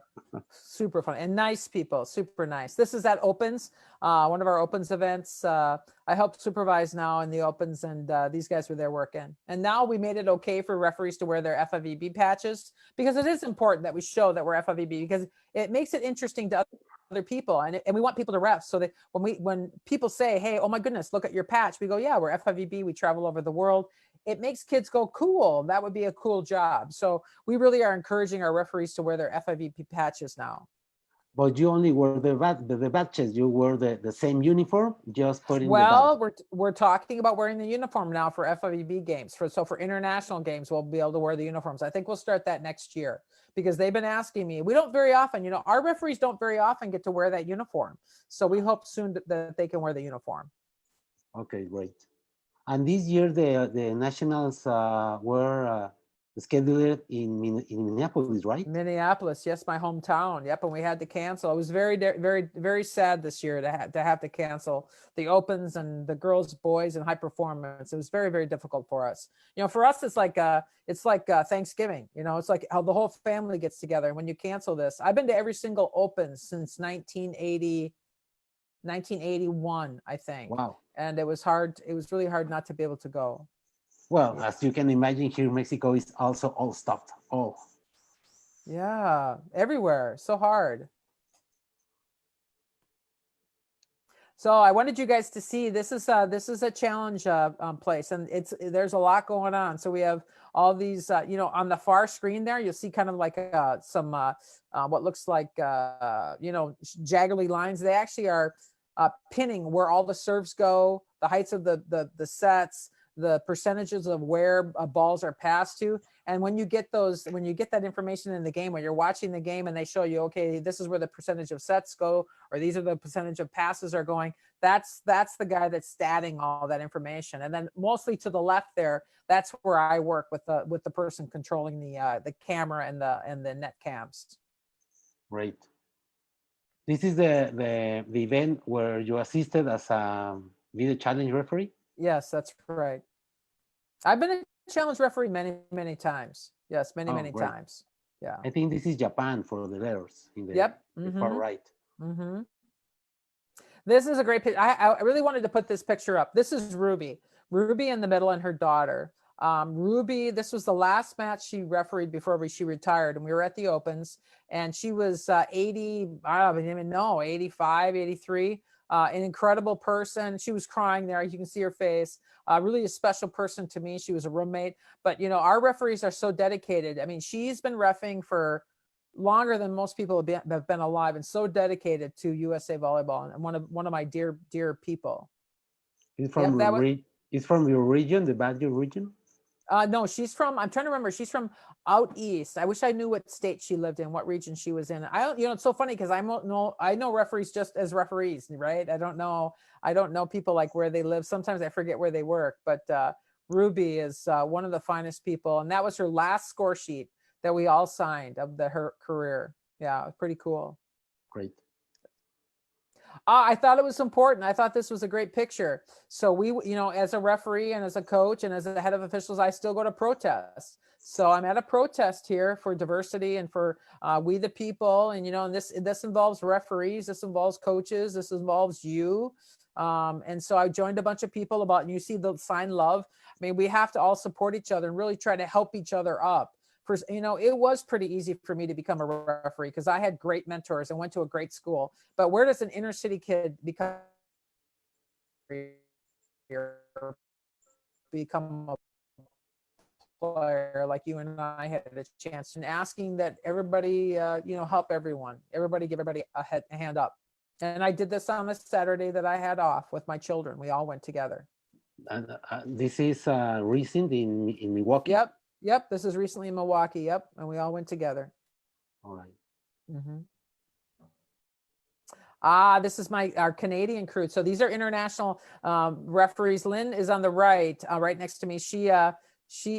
Super funny. And nice people. Super nice. This is at Opens, one of our Opens events. I help supervise now in the Opens, and these guys were there working. And now we made it okay for referees to wear their FIVB patches, because it is important that we show that we're FIVB, because it makes it interesting to other people, and we want people to ref. So that when people say, hey, oh my goodness, look at your patch, we go, yeah, we're FIVB, we travel over the world. It makes kids go, cool, that would be a cool job. So we really are encouraging our referees to wear their FIVB patches now. But you only wear the badges. You wear the same uniform, just putting the badge. Well, we're talking about wearing the uniform now for FIVB games. So for international games, we'll be able to wear the uniforms. I think we'll start that next year because they've been asking me. We don't very often, our referees don't very often get to wear that uniform. So we hope soon that they can wear the uniform. Okay, great. And this year the nationals were scheduled in Minneapolis, right? Minneapolis, yes, my hometown. Yep, and we had to cancel. It was very, very, very sad this year to have to cancel the opens and the girls, boys, and high performance. It was very, very difficult for us. For us, it's like Thanksgiving. It's like how the whole family gets together. And when you cancel this, I've been to every single open since 1981, I think. Wow. And it was hard. It was really hard not to be able to go. Well, as you can imagine, here in Mexico is also all stopped. Oh. Yeah, everywhere. So hard. So I wanted you guys to see this is a challenge place, and there's a lot going on. So we have all these, on the far screen there, you'll see kind of like some what looks like jaggedy lines. They actually are pinning where all the serves go, the heights of the sets, the percentages of where balls are passed to. And when you get that information in the game, when you're watching the game and they show you, okay, this is where the percentage of sets go, or these are the percentage of passes are going, that's the guy that's statting all that information. And then mostly to the left there, that's where I work with the person controlling the camera and the net cams. Great. This is the event where you assisted as a video challenge referee? Yes, that's right. I've been a challenge referee many, many times. Yes, many great. times. Yeah. I think this is Japan for the letters in the, the far right. Mm-hmm. This is a great picture. I really wanted to put this picture up. This is Ruby in the middle and her daughter. Ruby, this was the last match she refereed before she retired, and we were at the Opens, and she was 80, I don't even know, 85, 83. An incredible person. She was crying there. You can see her face. Really a special person to me. She was a roommate. But, our referees are so dedicated. I mean, she's been reffing for longer than most people have been alive, and so dedicated to USA Volleyball, and one of my dear people. He's from he's from your region, the Baguio region? No, she's from, I'm trying to remember, she's from out east. I wish I knew what state she lived in, what region she was in. I don't, it's so funny because I know referees just as referees, right? I don't know people like where they live. Sometimes I forget where they work, but Ruby is one of the finest people. And that was her last score sheet that we all signed of her career. Yeah, pretty cool. Great. I thought it was important. I thought this was a great picture. So we, as a referee and as a coach and as a head of officials, I still go to protests. So I'm at a protest here for diversity and for we the people. And, and this involves referees, this involves coaches, this involves you. And so I joined a bunch of people and you see the sign love. I mean, we have to all support each other and really try to help each other up. It was pretty easy for me to become a referee because I had great mentors and went to a great school. But where does an inner city kid become a player like you and I had a chance? And asking that everybody, help everyone. Everybody give everybody a hand up. And I did this on a Saturday that I had off with my children. We all went together. This is recent in Milwaukee? Yep, this is recently in Milwaukee. Yep, and we all went together. All right. Mm-hmm. This is our Canadian crew. So these are international referees. Lynn is on the right, right next to me. She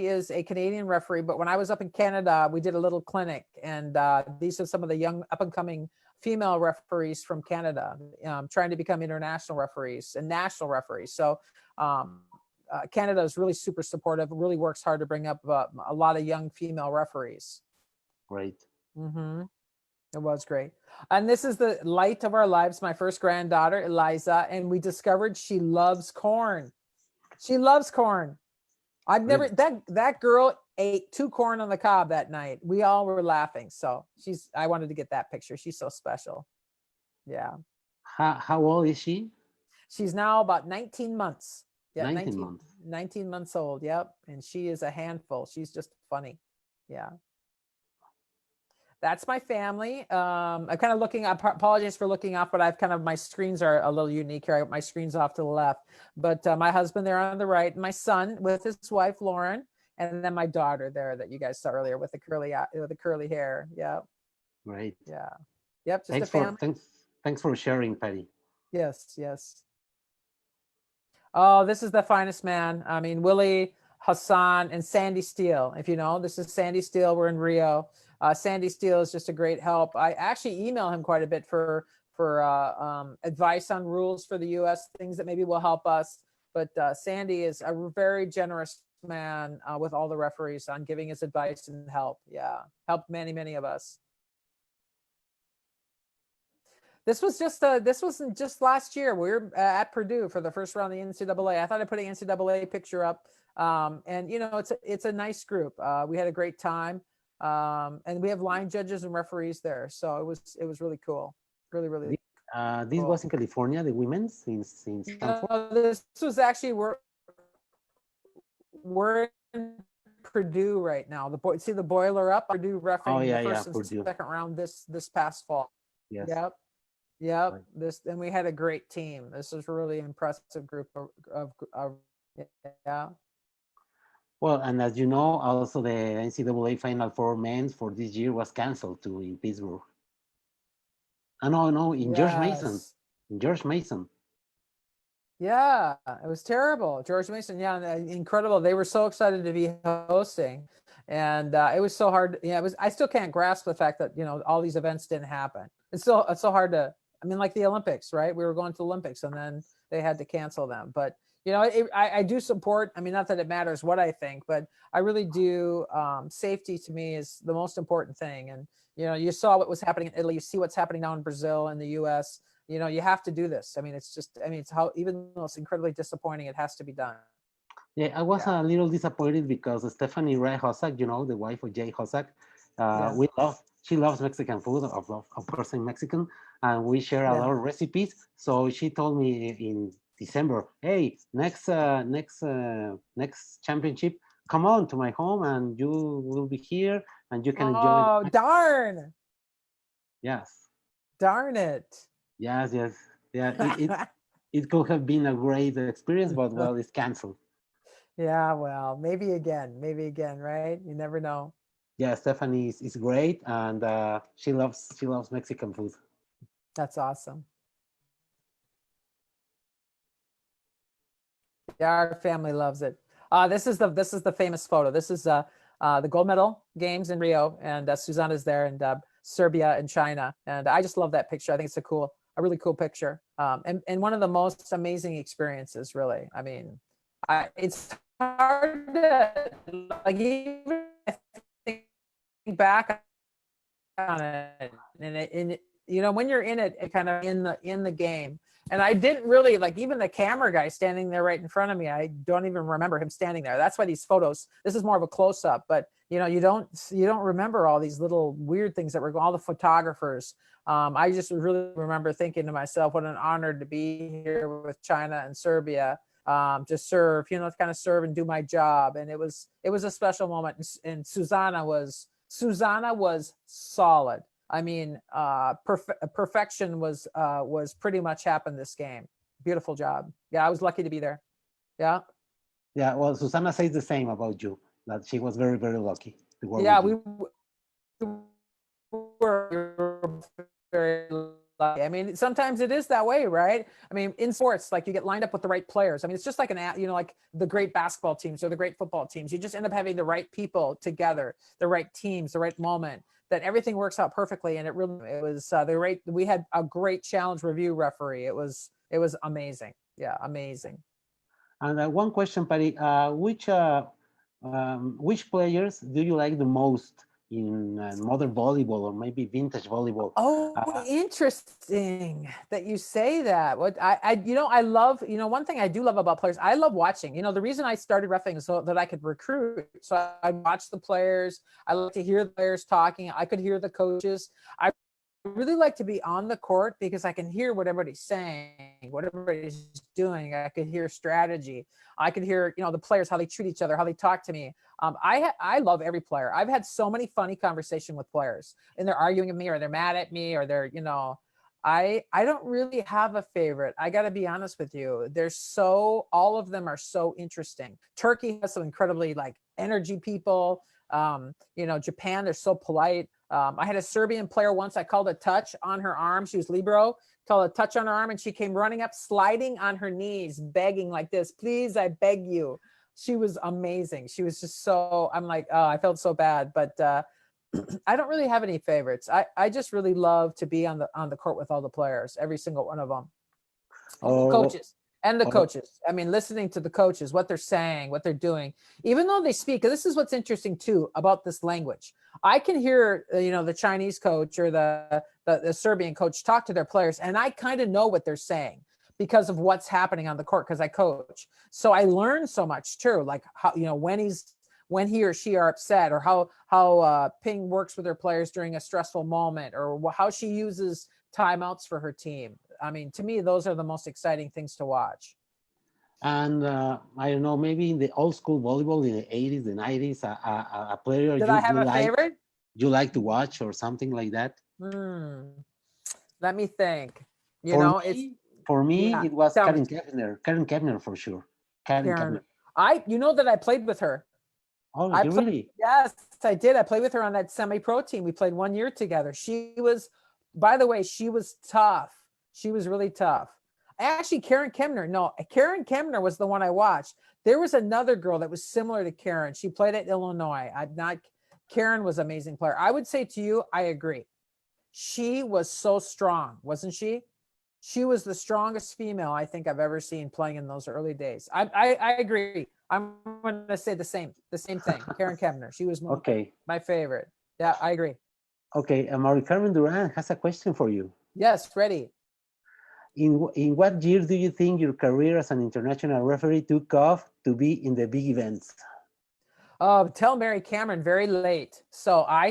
is a Canadian referee, but when I was up in Canada, we did a little clinic, and these are some of the young up-and-coming female referees from Canada trying to become international referees and national referees. So Canada is really super supportive, really works hard to bring up a lot of young female referees. Great. Mm-hmm. It was great. And this is the light of our lives, my first granddaughter, Eliza, and we discovered she loves corn. She loves corn. I've never, that girl ate 2 corn on the cob that night. We all were laughing. So I wanted to get that picture. She's so special. Yeah. How old is she? She's now about 19 months. Yeah, 19 months. 19 months old. Yep. And she is a handful. She's just funny. Yeah. That's my family. I'm kind of looking, I apologize for looking off, but I've kind of, my screens are a little unique here. My screen's off to the left, but my husband there on the right, my son with his wife, Lauren, and then my daughter there that you guys saw earlier with the curly hair. Yeah. Great. Yeah. Yep. Just a Thanks family. thanks for sharing, Patty. Yes. Yes. Oh, this is the finest man. I mean, Willie, Hassan, and Sandy Steele. If you know, this is Sandy Steele. We're in Rio. Sandy Steele is just a great help. I actually email him quite a bit for advice on rules for the U.S., things that maybe will help us. But Sandy is a very generous man with all the referees on giving his advice and help. Yeah, helped many, many of us. This wasn't just last year. We were at Purdue for the first round of the NCAA. I thought I'd put an NCAA picture up. And you know, it's a nice group. We had a great time. And we have line judges and referees there. So it was really cool. Really, really This cool. was in California, the women's in Stanford. No, this was actually we're in Purdue right now. See the boiler up. Purdue Oh refereeing the yeah, yeah, first and Purdue. second round this past fall. Yes. Yep. Yep. Right. And we had a great team. This is a really impressive group of yeah. Well, and as you know, also the NCAA Final Four men's for this year was canceled too in Pittsburgh. No, no, in George Mason. Yes. In George Mason. Yeah, it was terrible. George Mason, yeah, incredible. They were so excited to be hosting, and it was so hard. Yeah, it was. I still can't grasp the fact that all these events didn't happen. It's so hard to. I mean, like the Olympics, right? We were going to the Olympics, and then they had to cancel them. But I do support. I mean, not that it matters what I think, but I really do. Safety to me is the most important thing, and you saw what was happening in Italy. You see what's happening now in Brazil and the U.S. You have to do this. I mean, it's how, even though it's incredibly disappointing, it has to be done. Yeah, I was Yeah. a little disappointed because Stephanie Ray Hossack, the wife of Jay Hossack, Yeah. she loves Mexican food, of course, I'm Mexican, and we share a Yeah. lot of recipes. So she told me in December, hey, next championship, come on to my home and you will be here and you can enjoy. Oh, darn. Yes, Darn it. yes, yes, yeah. It could have been a great experience, but well, it's canceled. Yeah, well, maybe again, right? You never know. Yeah, Stephanie is great, and she loves Mexican food. That's awesome. Yeah, our family loves it. This is the famous photo. This is the gold medal games in Rio, and Susanna's there, and Serbia and China. And I just love that picture. I think it's a really cool picture, and one of the most amazing experiences. Really, I mean, it's hard to like even think back on it, and when you're in it, kind of in the game. And I didn't really like, even the camera guy standing there right in front of me. I don't even remember him standing there. That's why these photos. This is more of a close up, but you don't remember all these little weird things that were all the photographers. I just really remember thinking to myself, what an honor to be here with China and Serbia, to serve, to kind of serve and do my job. And it was a special moment. And Susanna was solid. I mean, perfection was pretty much happened this game. Beautiful job. Yeah, I was lucky to be there. Yeah. Yeah, well, Susanna says the same about you, that she was very, very lucky to work Yeah, with you. we were very lucky. I mean, sometimes it is that way, right? I mean, in sports, like you get lined up with the right players. I mean, it's just like like the great basketball teams or the great football teams. You just end up having the right people together, the right teams, the right moment, that everything works out perfectly. And it was we had a great challenge review referee. It was amazing. Yeah, amazing. And one question, Patty, which players do you like the most in modern volleyball or maybe vintage volleyball? Oh, interesting that you say that. What I love, one thing I do love about players, I love watching. The reason I started refereeing is so that I could recruit. So I watch the players. I like to hear the players talking. I could hear the coaches. I really like to be on the court because I can hear what everybody's saying, what everybody's doing. I could hear strategy. I could hear, the players, how they treat each other, how they talk to me. I love every player. I've had so many funny conversations with players, and they're arguing with me, or they're mad at me, or they're, I don't really have a favorite. I got to be honest with you. All of them are so interesting. Turkey has some incredibly like energy people. Japan, they're so polite. I had a Serbian player once. I called a touch on her arm. She was libero. Called a touch on her arm, and she came running up, sliding on her knees, begging like this, "Please, I beg you." She was amazing. She was just so. I'm like, oh, I felt so bad, but I don't really have any favorites. I just really love to be on the court with all the players, every single one of them, all the coaches. And the coaches. I mean, listening to the coaches, what they're saying, what they're doing, even though they speak. This is what's interesting too about this language. I can hear, the Chinese coach or the Serbian coach talk to their players, and I kind of know what they're saying because of what's happening on the court because I coach. So I learn so much too, like how when he or she are upset, or how Ping works with her players during a stressful moment, or how she uses timeouts for her team. I mean, to me, those are the most exciting things to watch. And I don't know, maybe in the old school volleyball in the 80s, the 90s, a player Did I have a favorite? You like to watch or something like that? Let me think. For me, yeah, it was tell Karen me. Kepner. Karen Kepner for sure. Karen Kepner. That I played with her. Oh, really? Yes, I did. I played with her on that semi-pro team. We played 1 year together. By the way, she was tough. She was really tough. Actually, Karen Kemner was the one I watched. There was another girl that was similar to Karen. She played at Illinois. Karen was an amazing player. I would say to you, I agree. She was so strong, wasn't she? She was the strongest female I think I've ever seen playing in those early days. I agree. I'm going to say the same thing. Karen Kemner. She was my favorite. Yeah, I agree. Okay, Mari Carmen Duran has a question for you. Yes, ready. In what year do you think your career as an international referee took off to be in the big events? Tell Mary Cameron, very late. So I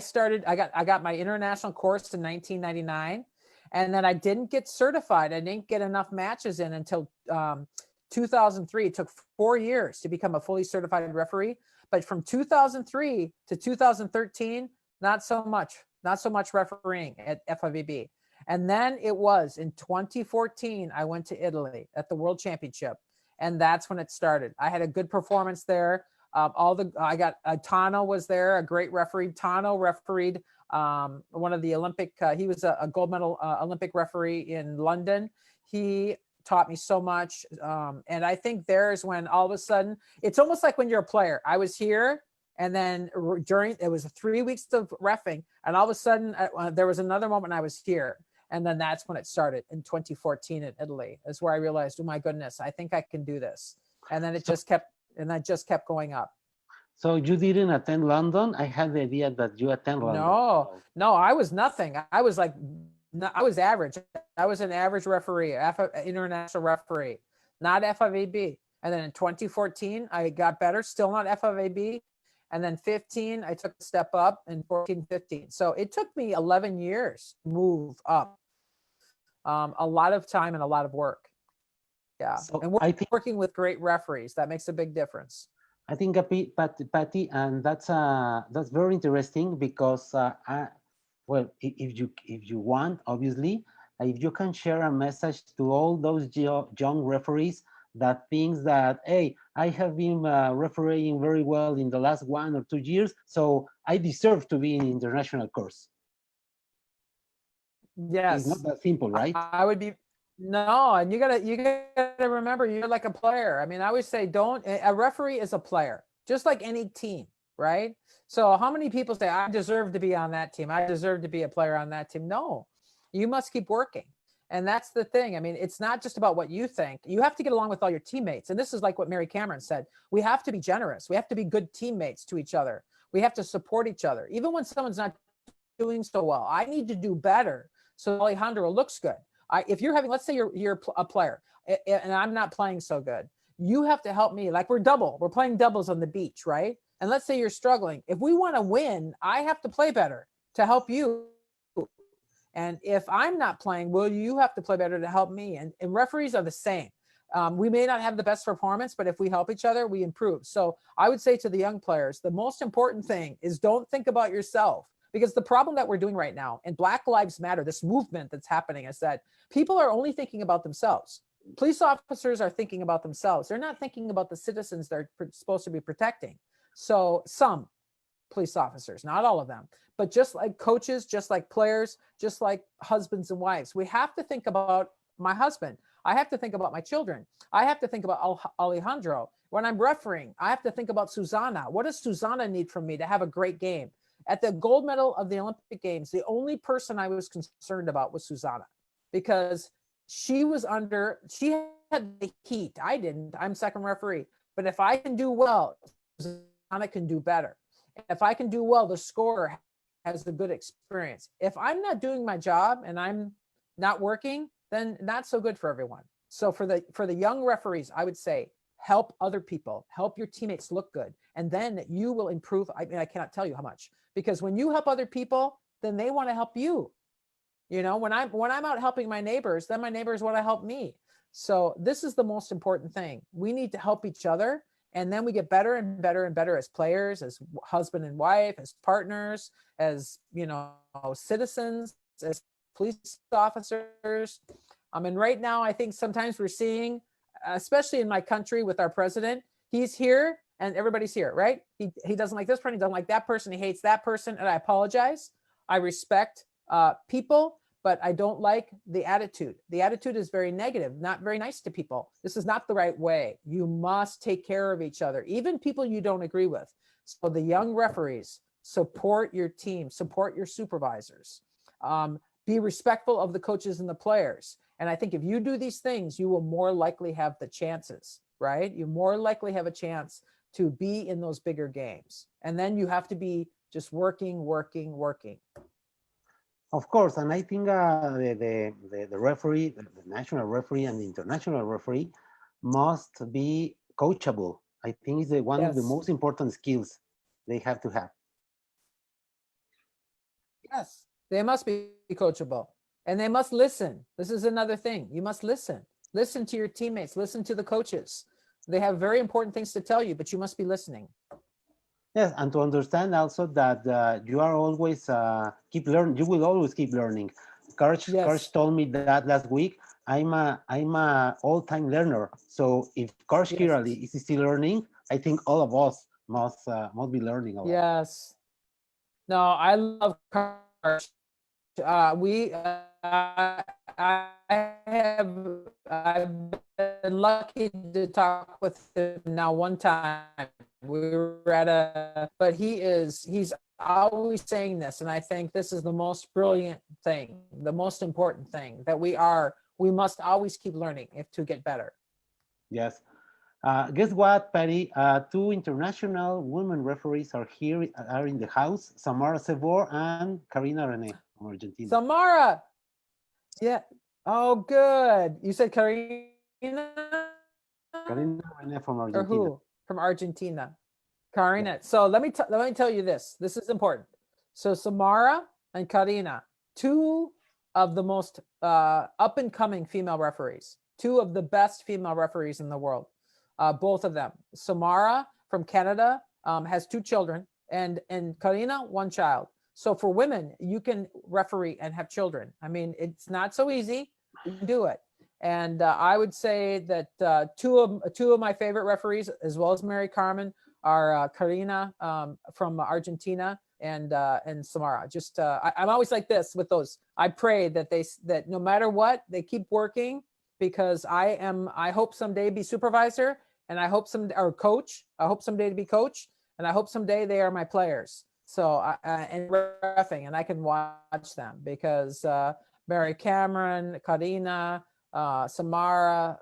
got my international course in 1999, and then I didn't get certified. I didn't get enough matches in until 2003. It took 4 years to become a fully certified referee. But from 2003 to 2013, not so much refereeing at FIVB. And then it was in 2014, I went to Italy at the World Championship, and that's when it started. I had a good performance there. Tano was there, a great referee. Tano refereed one of the Olympic, he was a gold medal Olympic referee in London. He taught me so much. And I think there's when all of a sudden, it's almost like when you're a player. I was here, and then it was 3 weeks of reffing, and all of a sudden there was another moment I was here. And then that's when it started in 2014 in Italy, is where I realized, oh my goodness, I think I can do this. And then it just kept going up. So you didn't attend London? I had the idea that you attend London. No, I was nothing. I was average. I was an average referee, international referee, not FIVB. And then in 2014, I got better, still not FIVB. And then 15, I took a step up, in 14, 15. So it took me 11 years to move up. A lot of time and a lot of work. Yeah. So and we're working with great referees. That makes a big difference. I think, Pati, and that's very interesting because, if you want, obviously, if you can share a message to all those young referees that thinks that, hey, I have been refereeing very well in the last 1 or 2 years, so I deserve to be in international course. Yes. It's not that simple, right? I would be. No, and you gotta remember, you're like a player. I mean, I always say, a referee is a player, just like any team, right? So how many people say, I deserve to be on that team, I deserve to be a player on that team? No, you must keep working. And that's the thing. I mean, it's not just about what you think. You have to get along with all your teammates. And this is like what Mary Cameron said. We have to be generous. We have to be good teammates to each other. We have to support each other. Even when someone's not doing so well, I need to do better so Alejandro looks good. If you're having, let's say you're a player and I'm not playing so good, you have to help me. Like we're playing doubles on the beach, right? And let's say you're struggling. If we want to win, I have to play better to help you. And if I'm not playing, well, you have to play better to help me. And referees are the same. We may not have the best performance, but if we help each other, we improve. So I would say to the young players, the most important thing is don't think about yourself, because the problem that we're doing right now, and Black Lives Matter, this movement that's happening, is that people are only thinking about themselves. Police officers are thinking about themselves. They're not thinking about the citizens they're supposed to be protecting. So some police officers, not all of them, but just like coaches, just like players, just like husbands and wives, we have to think about my husband. I have to think about my children. I have to think about Alejandro. When I'm refereeing, I have to think about Susanna. What does Susanna need from me to have a great game? At the gold medal of the Olympic Games, the only person I was concerned about was Susanna, because she had the heat. I didn't. I'm second referee. But if I can do well, Susanna can do better. If I can do well, the scorer has a good experience. If I'm not doing my job and I'm not working, then not so good for everyone. So for the young referees, I would say help other people, help your teammates look good, and then you will improve. I mean, I cannot tell you how much, because when you help other people, then they want to help you. You know, when I'm out helping my neighbors, then my neighbors want to help me. So this is the most important thing. We need to help each other, and then we get better and better and better as players, as husband and wife, as partners, as, you know, citizens, as police officers. And right now, I think sometimes we're seeing, especially in my country with our president, he's here and everybody's here, right? He doesn't like this person, he doesn't like that person, he hates that person, and I apologize. I respect people, but I don't like the attitude. The attitude is very negative, not very nice to people. This is not the right way. You must take care of each other, even people you don't agree with. So the young referees, support your team, support your supervisors, be respectful of the coaches and the players. And I think if you do these things, you will more likely have the chances, right? You more likely have a chance to be in those bigger games. And then you have to be just working. Of course, and I think the referee, the national referee and the international referee must be coachable. I think it's one of the Yes. most important skills they have to have. Yes, they must be coachable, and they must listen. This is another thing. You must listen. Listen to your teammates, listen to the coaches. They have very important things to tell you, but you must be listening. Yes, and to understand also that you are always keep learning. You will always keep learning. Coach Yes. told me that last week. I'm a all-time learner. So if Coach Yes. Kirali is still learning, I think all of us must be learning a lot. Yes. No, I love Karch. I've been lucky to talk with him now one time. We were but he's always saying this, and I think this is the most brilliant thing, the most important thing, that we must always keep learning to get better. Yes. Guess what, Patty? Two international women referees are in the house: Samara Sebor and Karina Rene from Argentina. Samara, yeah. Oh, good. You said Karina? Karina Rene from Or Argentina. who? From Argentina. Karina. So let me tell you this. This is important. So Samara and Karina, two of the most up and coming female referees, two of the best female referees in the world. Both of them. Samara from Canada has two children, and Karina, one child. So for women, you can referee and have children. I mean, it's not so easy. You can do it. And I would say that two of my favorite referees, as well as Mary Carmen, are Karina from Argentina and Samara. Just I'm always like this with those. I pray that no matter what, they keep working, because I hope someday be supervisor, and I hope or coach. I hope someday to be coach, and I hope someday they are my players. So and reffing, and I can watch them, because Mary Cameron, Karina, Samara,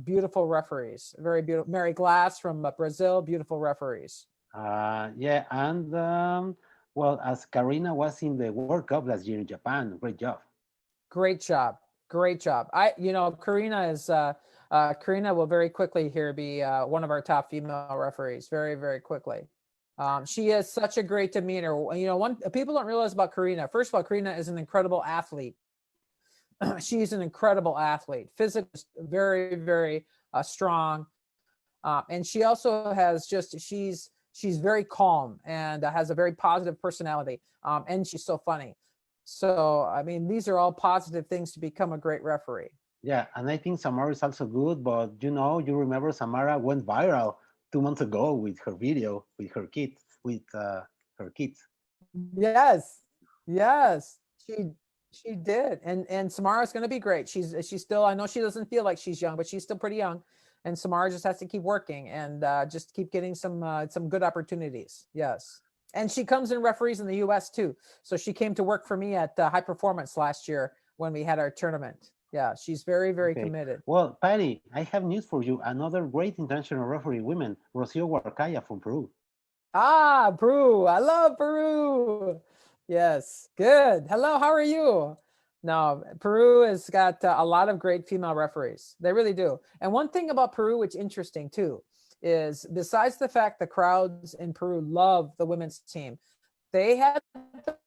beautiful referees, very beautiful. Mary Glass from Brazil, beautiful referees. Yeah, and well, as Karina was in the World Cup last year in Japan, great job. Great job, great job. Karina will very quickly here be one of our top female referees, very, very quickly. She has such a great demeanor. You know, one people don't realize about Karina. First of all, Karina is an incredible athlete. She's an incredible athlete, physically very, very strong. And she also has just, she's very calm and has a very positive personality. And she's so funny. So, I mean, these are all positive things to become a great referee. Yeah, and I think Samara is also good, but you remember Samara went viral 2 months ago with her video with her kids, her kids. Yes, yes, she did, and Samara's going to be great. She's still. I know she doesn't feel like she's young, but she's still pretty young, and Samara just has to keep working and just keep getting some good opportunities. Yes, and she comes in referees in the U.S. too. So she came to work for me at High Performance last year when we had our tournament. Yeah, she's very, very Okay. committed. Well, Patty, I have news for you. Another great international referee women, Rocio Huarcaya from Peru. Ah, Peru. I love Peru. Yes, good. Hello, how are you? No, Peru has got a lot of great female referees. They really do. And one thing about Peru, which is interesting too, is besides the fact the crowds in Peru love the women's team, they had the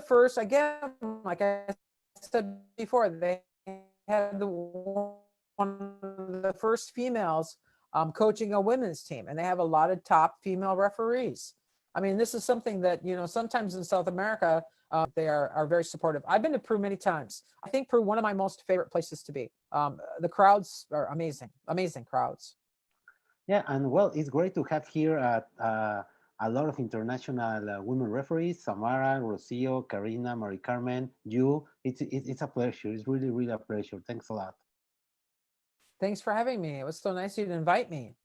first, again, like I said before, they had one of the first females coaching a women's team, and they have a lot of top female referees. I mean, this is something that, you know, sometimes in South America, they are very supportive. I've been to Peru many times. I think Peru, one of my most favorite places to be. The crowds are amazing, amazing crowds. Yeah, and well, it's great to have here a lot of international women referees: Samara, Rocio, Karina, Mari Carmen, you. It's a pleasure. It's really, really a pleasure. Thanks a lot. Thanks for having me. It was so nice of you to invite me.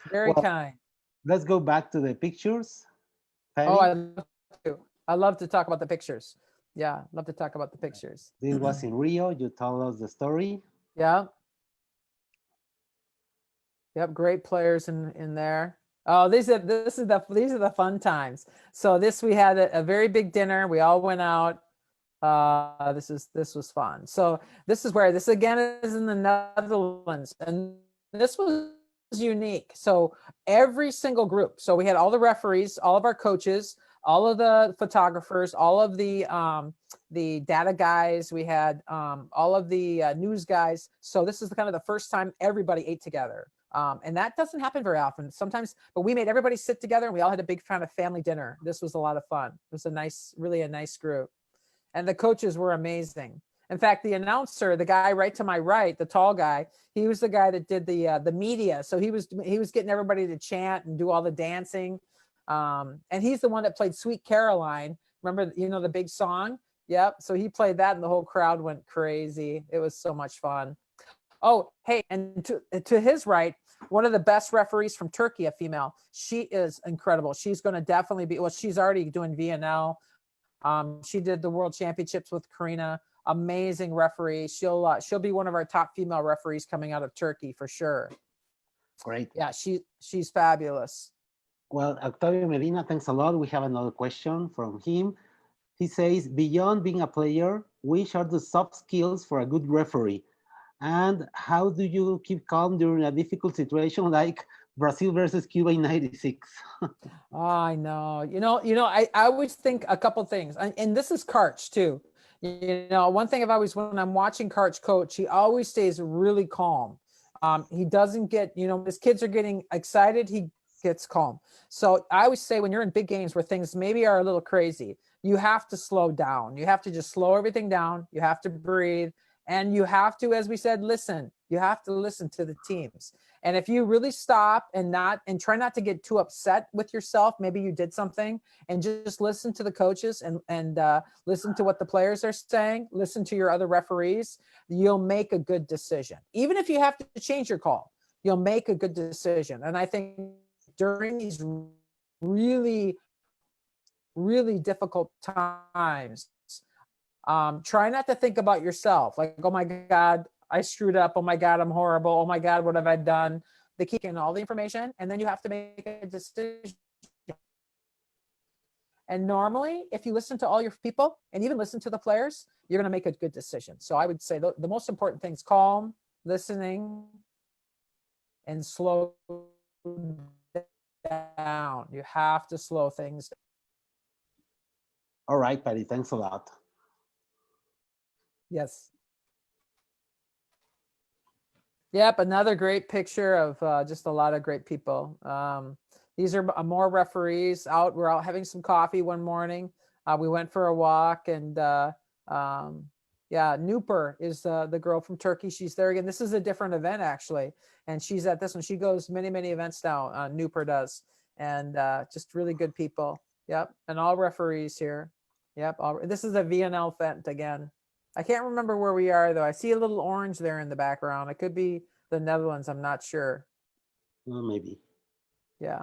Very Well, kind. let's go back to the pictures, Oh, Patty. I love to talk about the pictures. Yeah, love to talk about the pictures. This was in Rio. You told us the story. Yeah. Yep, great players in there. Oh, these are the fun times. So this we had a very big dinner. We all went out. This was fun. So this again is in the Netherlands, and this was unique. So every single group. So we had all the referees, all of our coaches, all of the photographers, all of the data guys. We had all of the news guys. So this is kind of the first time everybody ate together. And that doesn't happen very often sometimes, but we made everybody sit together and we all had a big kind of family dinner. This was a lot of fun. It was really a nice group. And the coaches were amazing. In fact, the announcer, the guy right to my right, the tall guy, he was the guy that did the media. So he was getting everybody to chant and do all the dancing. And he's the one that played Sweet Caroline. Remember, you know, the big song? Yep. So he played that and the whole crowd went crazy. It was so much fun. Oh, hey, and to his right, one of the best referees from Turkey, a female. She is incredible. She's going to definitely be, well, she's already doing VNL. She did the World Championships with Karina. Amazing referee. She'll be one of our top female referees coming out of Turkey for sure. Great. Yeah, she's fabulous. Well, Octavio Medina, thanks a lot. We have another question from him. He says, beyond being a player, which are the soft skills for a good referee? And how do you keep calm during a difficult situation like Brazil versus Cuba in '96? Oh, I know. I always think a couple things, and this is Karch too. You know, one thing when I'm watching Karch coach, he always stays really calm. He doesn't get, when his kids are getting excited, he gets calm. So I always say when you're in big games where things maybe are a little crazy, you have to slow down. You have to just slow everything down. You have to breathe. And you have to, as we said, listen. You have to listen to the teams. And if you really stop and try not to get too upset with yourself, maybe you did something, and just listen to the coaches and listen to what the players are saying, listen to your other referees, you'll make a good decision. Even if you have to change your call, you'll make a good decision. And I think during these really, really difficult times, try not to think about yourself. Like, oh my God, I screwed up. Oh my God, I'm horrible. Oh my God, what have I done? They keep getting all the information, and then you have to make a decision. And normally, if you listen to all your people and even listen to the players, you're going to make a good decision. So I would say the most important thing is calm, listening, and slow down. You have to slow things down. All right, Patty, thanks a lot. Yes. Yep, another great picture of just a lot of great people. These are more referees out. We're out having some coffee one morning. We went for a walk, and yeah, Nooper is the girl from Turkey. She's there again. This is a different event actually, and she's at this one. She goes many events now. Nooper does, and just really good people. Yep, and all referees here. Yep, this is a VNL event again. I can't remember where we are though. I see a little orange there in the background. It could be the Netherlands. I'm not sure. Well, maybe. Yeah.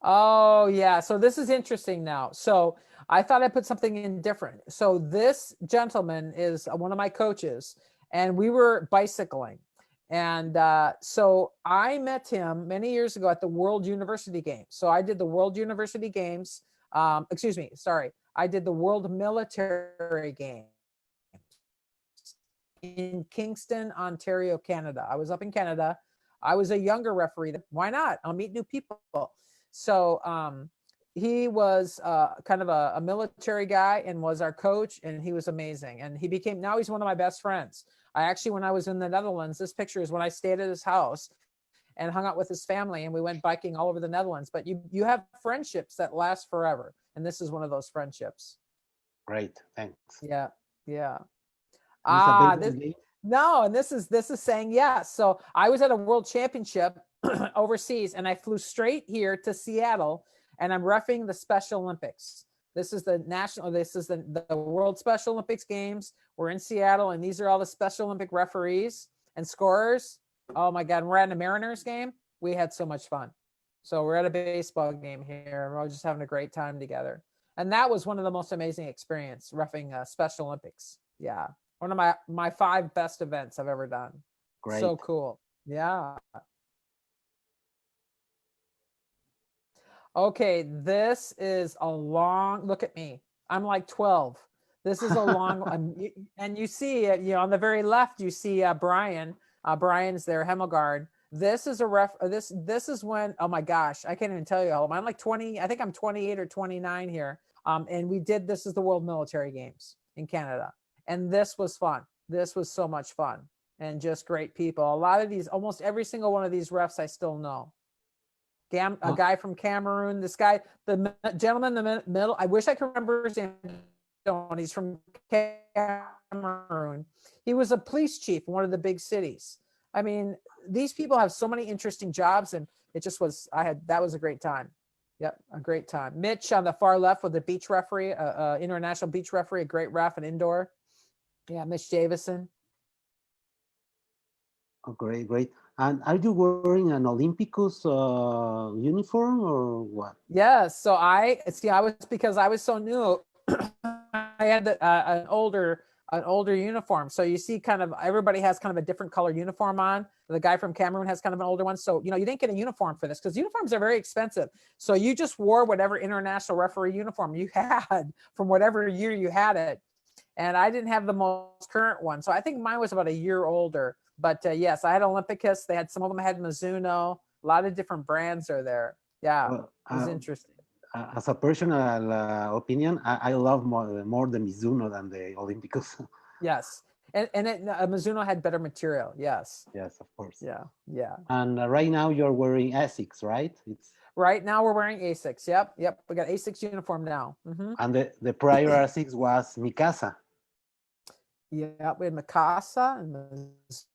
Oh yeah. So this is interesting now. So I thought I put something in different. So this gentleman is one of my coaches, and we were bicycling. And so I met him many years ago at the World University Games. So I did the World University Games. Excuse me. Sorry. I did the World Military Games in Kingston, Ontario, Canada. I was up in Canada. I was a younger referee. Why not? I'll meet new people. So he was kind of a military guy and was our coach, and he was amazing. And he became, now he's one of my best friends. I actually, when I was in the Netherlands, this picture is when I stayed at his house and hung out with his family, and we went biking all over the Netherlands. But you have friendships that last forever. And this is one of those friendships. Great, thanks. Yeah, yeah. No, and this is saying yes. So I was at a world championship overseas, and I flew straight here to Seattle, and I'm reffing the Special Olympics. This is the World Special Olympics Games. We're in Seattle, and these are all the Special Olympic referees and scorers. Oh my God, we're at a Mariners game. We had so much fun. So we're at a baseball game here. We're all just having a great time together. And that was one of the most amazing experience, reffing Special Olympics. Yeah. One of my 5 best events I've ever done. Great. So cool. Yeah. Okay, this is a long, look at me. I'm like 12. This is a long, and you see it, on the very left, you see Brian. Brian's there, Hemmelgard. This is this is when, oh my gosh, I can't even tell you how old. I'm like 20, I think I'm 28 or 29 here. And this is the World Military Games in Canada. And this was fun. This was so much fun and just great people. A lot of these, almost every single one of these refs I still know. A guy from Cameroon, this guy, the gentleman in the middle, I wish I could remember his name. He's from Cameroon. He was a police chief in one of the big cities. I mean, these people have so many interesting jobs, and it just was, that was a great time. Yep, a great time. Mitch on the far left with the beach referee, international beach referee, a great ref and indoor. Yeah, Mitch Davison. Oh, great. And are you wearing an Olympicus uniform or what? Yes. So because I was so new, I had an older uniform. So you see, kind of everybody has kind of a different color uniform on. The guy from Cameroon has kind of an older one. So, you didn't get a uniform for this because uniforms are very expensive. So you just wore whatever international referee uniform you had from whatever year you had it. And I didn't have the most current one. So I think mine was about a year older. But yes, I had Olympicus. They had, some of them had Mizuno. A lot of different brands are there. Yeah, it was interesting. As a personal opinion, I love more the Mizuno than the Olympicus. Yes. And Mizuno had better material. Yes. Yes, of course. Yeah. And right now you're wearing Asics, right? Right now we're wearing Asics. Yep. We got Asics uniform now. Mm-hmm. And the prior Asics was Mikasa. Yeah, we had Mikasa and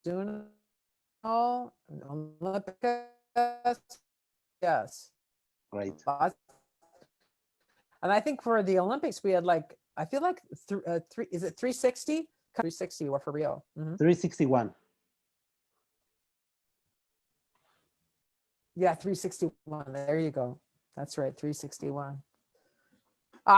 Mizuno, and Olympicus. Yes. Great. And I think for the Olympics, we had I feel like is it 360? 360 were for Rio. Mm-hmm. 361. Yeah, 361. There you go. That's right, 361.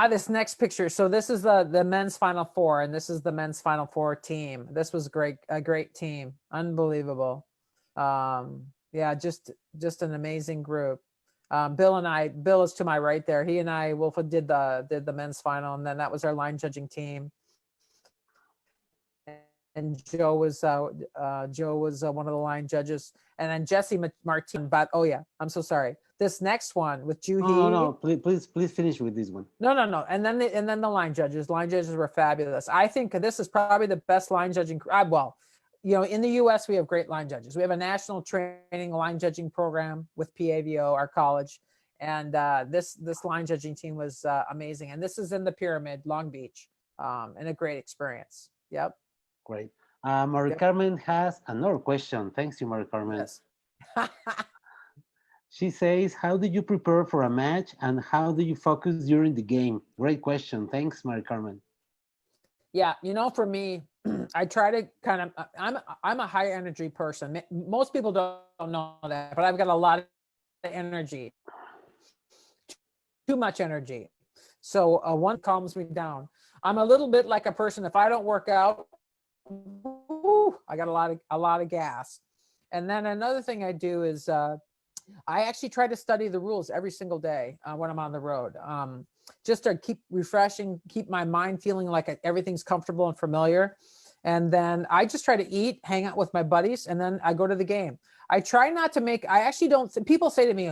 This next picture. So this is the men's Final Four, and this is the men's Final Four team. This was a great team. Unbelievable. Yeah, just an amazing group. Bill is to my right there. He and I, Wolf, did the men's final, and then that was our line judging team. and Joe was one of the line judges, and then Jesse Martin. But oh yeah, I'm so sorry. This next one with No, Juhi. no, please finish with this one. No. And then the line judges. Line judges were fabulous. I think this is probably the best line judging. Well, you know, in the U.S. we have great line judges. We have a national training line judging program with PAVO, our college, and this line judging team was amazing. And this is in the Pyramid, Long Beach, and a great experience. Yep. Great. Marie Yep. Carmen has another question. Thanks you, Marie Carmen. Yes. She says, how do you prepare for a match and how do you focus during the game? Great question. Thanks, Marie Carmen. Yeah, you know, for me, I try to kind of, I'm a high energy person. Most people don't know that, but I've got a lot of energy, too much energy. So one calms me down. I'm a little bit like a person, if I don't work out, I got a lot of gas. And then another thing I do is I actually try to study the rules every single day when I'm on the road, just to keep refreshing, keep my mind feeling like everything's comfortable and familiar. And then I just try to eat, hang out with my buddies, and then I go to the game. I try not to make, I actually don't, people say to me,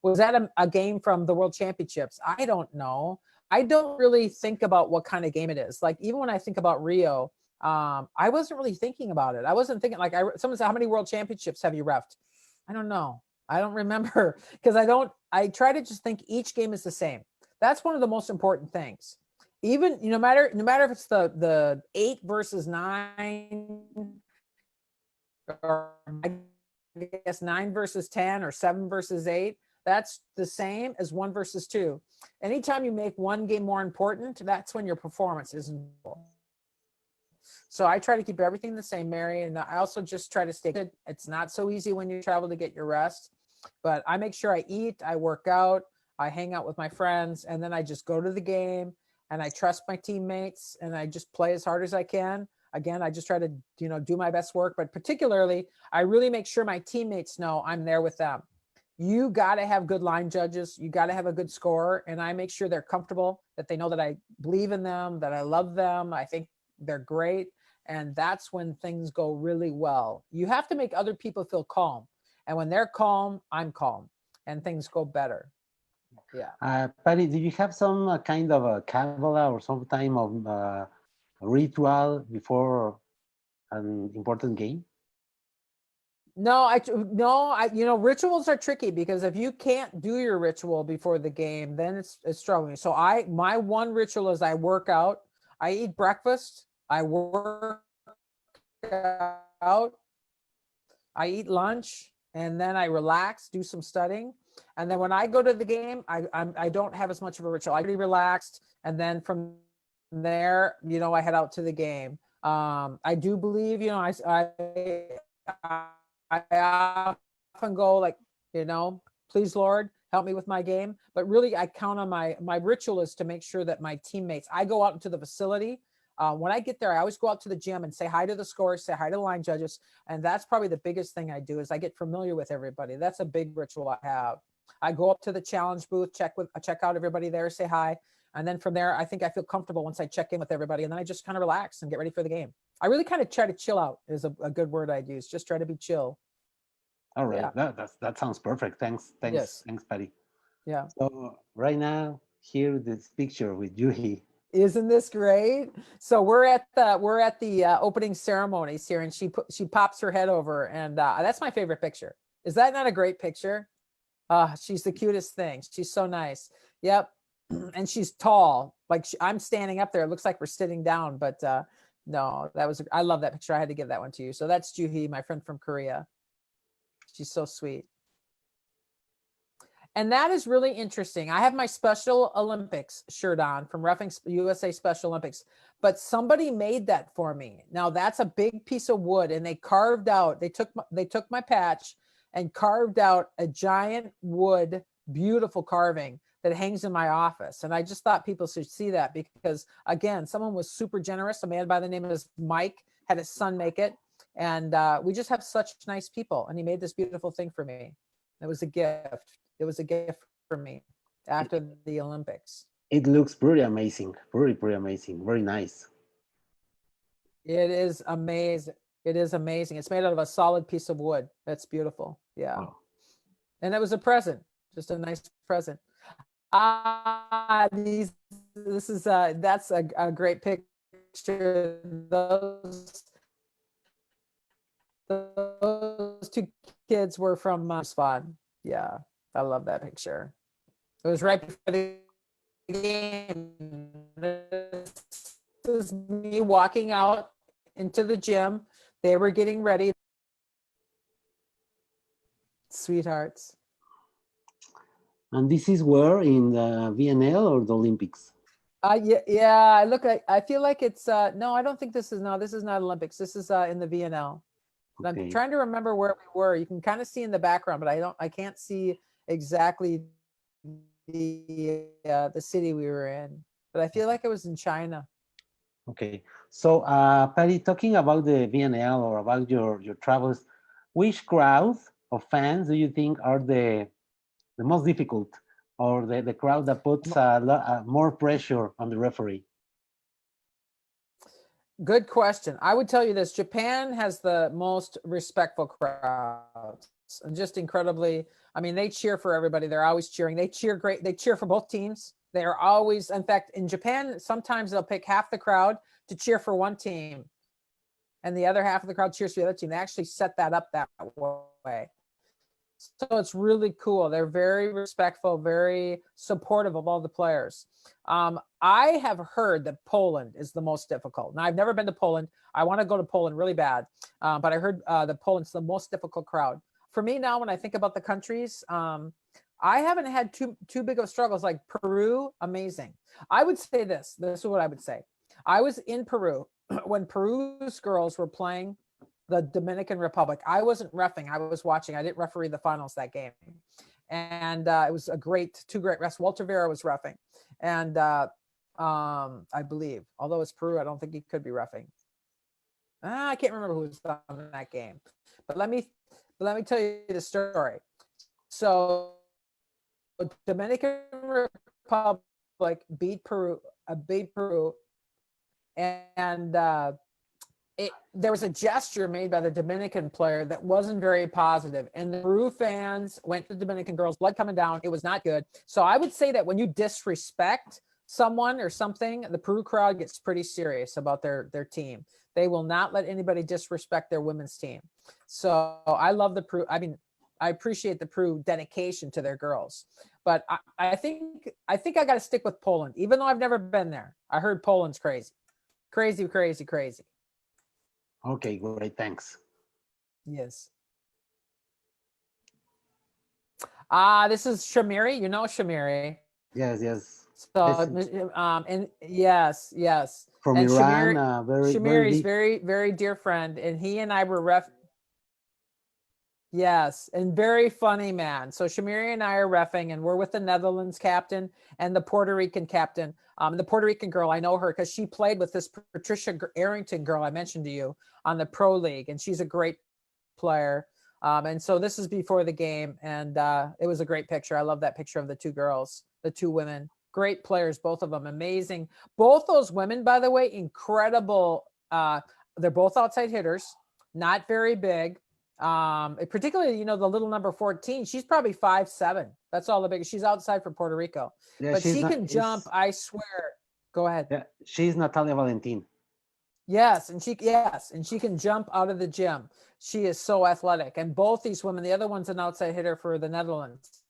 was that a game from the World Championships? I don't know. I don't really think about what kind of game it is. Like, even when I think about Rio, I wasn't really thinking about it. I wasn't thinking, like, someone said, how many World Championships have you refed? I don't know. I don't remember, because I try to just think each game is the same. That's one of the most important things. Even, no matter if it's the 8 versus 9, or I guess 9 versus 10, or 7 versus 8, that's the same as 1 versus 2. Anytime you make one game more important, that's when your performance is important. So I try to keep everything the same, Mary, and I also just try to stay good. It's not so easy when you travel to get your rest, but I make sure I eat, I work out, I hang out with my friends, and then I just go to the game, and I trust my teammates, and I just play as hard as I can. Again, I just try to, do my best work, but particularly, I really make sure my teammates know I'm there with them. You got to have good line judges. You got to have a good scorer, and I make sure they're comfortable, that they know that I believe in them, that I love them. I think they're great. And that's when things go really well. You have to make other people feel calm. And when they're calm, I'm calm, and things go better. Yeah. Patty, do you have some kind of a Kabbalah or some time of ritual before an important game? No, rituals are tricky, because if you can't do your ritual before the game, then it's struggling. So my one ritual is I work out, I eat breakfast, I work out, I eat lunch, and then I relax, do some studying. And then when I go to the game, I don't have as much of a ritual. I'm pretty relaxed. And then from there, I head out to the game. I do believe, I often go like, please Lord, help me with my game. But really, I count on my ritual is to make sure that my teammates, I go out into the facility. When I get there, I always go out to the gym and say hi to the scorers, say hi to the line judges. And that's probably the biggest thing I do, is I get familiar with everybody. That's a big ritual I have. I go up to the challenge booth, check out everybody there, say hi. And then from there, I think I feel comfortable once I check in with everybody. And then I just kind of relax and get ready for the game. I really kind of try to chill out, is a good word I'd use. Just try to be chill. All right. Yeah. That sounds perfect. Thanks. Yes. Thanks, Patty. Yeah. So right now, here this picture with Juhi. Isn't this great? So we're at the opening ceremonies here, and she pops her head over, and that's my favorite picture. Is that not a great picture? She's the cutest thing. She's so nice. Yep. And she's tall. Like, I'm standing up there. It looks like we're sitting down, but no, I love that picture. I had to give that one to you. So that's Juhi, my friend from Korea. She's so sweet. And that is really interesting. I have my Special Olympics shirt on from Reffing USA Special Olympics, but somebody made that for me. Now that's a big piece of wood, and they carved out, they took my patch and carved out a giant wood, beautiful carving that hangs in my office. And I just thought people should see that, because again, someone was super generous. A man by the name of Mike had his son make it. And we just have such nice people. And he made this beautiful thing for me. It was a gift. It was a gift for me after the Olympics. It looks pretty amazing. Pretty amazing. Very nice. It is amazing. It is amazing. It's made out of a solid piece of wood. That's beautiful. Yeah. Wow. And it was a present, just a nice present. These, this is that's a great picture. Those two kids were from Spawn. Yeah, I love that picture. It was right before the game. This is me walking out into the gym. They were getting ready. Sweethearts. And this is where in the VNL or the Olympics? Yeah, I look like, I feel like it's no, I don't think this is, no, this is not Olympics. This is in the VNL. I'm Okay. trying to remember where we were. You can kind of see in the background, but I can't see exactly the city we were in. But I feel like it was in China. Okay. So, Patty, talking about the VNL or about your travels, which crowd of fans do you think are the most difficult, or the crowd that puts more pressure on the referee? Good question. I would tell you this: Japan has the most respectful crowds, and just incredibly. I mean, they cheer for everybody. They're always cheering. They cheer great. They cheer for both teams. They are always, in fact, in Japan, sometimes they'll pick half the crowd to cheer for one team, and the other half of the crowd cheers for the other team. They actually set that up that way. So it's really cool. They're very respectful, very supportive of all the players. I have heard that Poland is the most difficult. Now, I've never been to Poland. I want to go to Poland really bad, but I heard that Poland's the most difficult crowd. For me now, when I think about the countries, I haven't had too big of struggles. Like Peru, amazing. I would say this. This is what I would say. I was in Peru when Peru's girls were playing the Dominican Republic. I wasn't reffing. I was watching. I didn't referee the finals that game. And it was two great refs. Walter Vera was reffing. And I believe, although it's Peru, I don't think he could be reffing. I can't remember who was on that game. But let me tell you the story. So Dominican Republic beat Peru, and there was a gesture made by the Dominican player that wasn't very positive, and the Peru fans went to the Dominican girls, blood coming down. It was not good. So I would say that when you disrespect someone or something, the Peru crowd gets pretty serious about their team. They will not let anybody disrespect their women's team. So I love the Peru. I mean, I appreciate the Peru dedication to their girls, but I think I got to stick with Poland, even though I've never been there. I heard Poland's crazy. Okay, great, thanks. Yes. This is Shamiri. You know Shamiri. Yes. So, and yes. From and Iran, Shamiri's very dear friend, and he and I were Yes, and very funny man. So Shamiri and I are reffing, and we're with the Netherlands captain and the Puerto Rican captain. The Puerto Rican girl, I know her because she played with this Patricia Arrington girl I mentioned to you on the Pro League, and she's a great player. And so this is before the game, and it was a great picture. I love that picture of the two girls, the two women. Great players, both of them, amazing. Both those women, by the way, incredible. They're both outside hitters, not very big. Particularly, the little number 14, she's probably 5'7". That's all the biggest. She's outside for Puerto Rico, yeah, but she can jump. I swear. Go ahead. Yeah, she's Natalia Valentin. Yes, and she can jump out of the gym. She is so athletic. And both these women, the other one's an outside hitter for the Netherlands.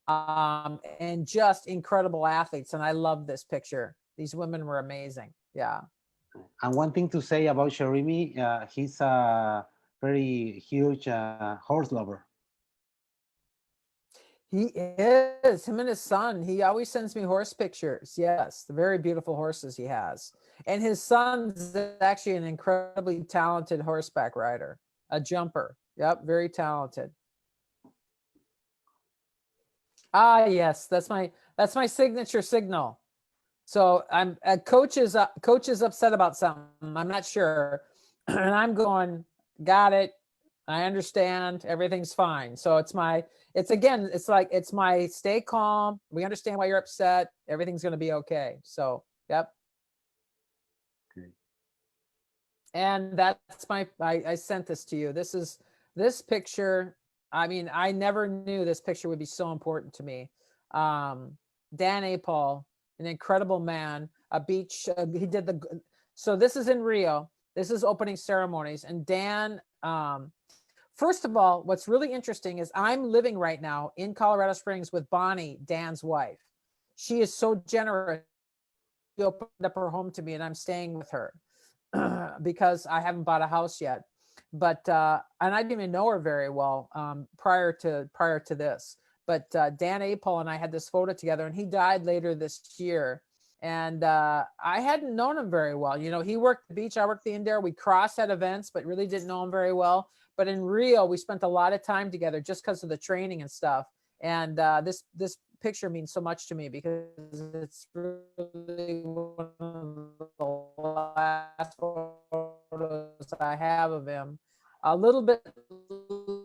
And just incredible athletes. And I love this picture. These women were amazing. Yeah. And one thing to say about Sharimi, he's a very huge horse lover. He is. Him and his son. He always sends me horse pictures. Yes, the very beautiful horses he has. And his son's actually an incredibly talented horseback rider, a jumper. Yep, very talented. Yes, that's my signature signal. So I'm coach is upset about something. I'm not sure, and I'm going, got it. I understand. Everything's fine. So it's my stay calm. We understand why you're upset. Everything's going to be okay. So, yep. Okay. And that's I sent this to you. This picture. I mean, I never knew this picture would be so important to me. Um, Dan Apol, an incredible man, a beach, he did so this is in Rio. This is opening ceremonies. And Dan, first of all, what's really interesting is I'm living right now in Colorado Springs with Bonnie, Dan's wife. She is so generous. She opened up her home to me, and I'm staying with her because I haven't bought a house yet. But and I didn't even know her very well prior to this. But Dan Apol and I had this photo together, and he died later this year. And I hadn't known him very well. You know, he worked the beach, I worked the indoor. We crossed at events, but really didn't know him very well. But in Rio, we spent a lot of time together just because of the training and stuff. And this picture means so much to me because it's really one of the last photos I have of him. A little bit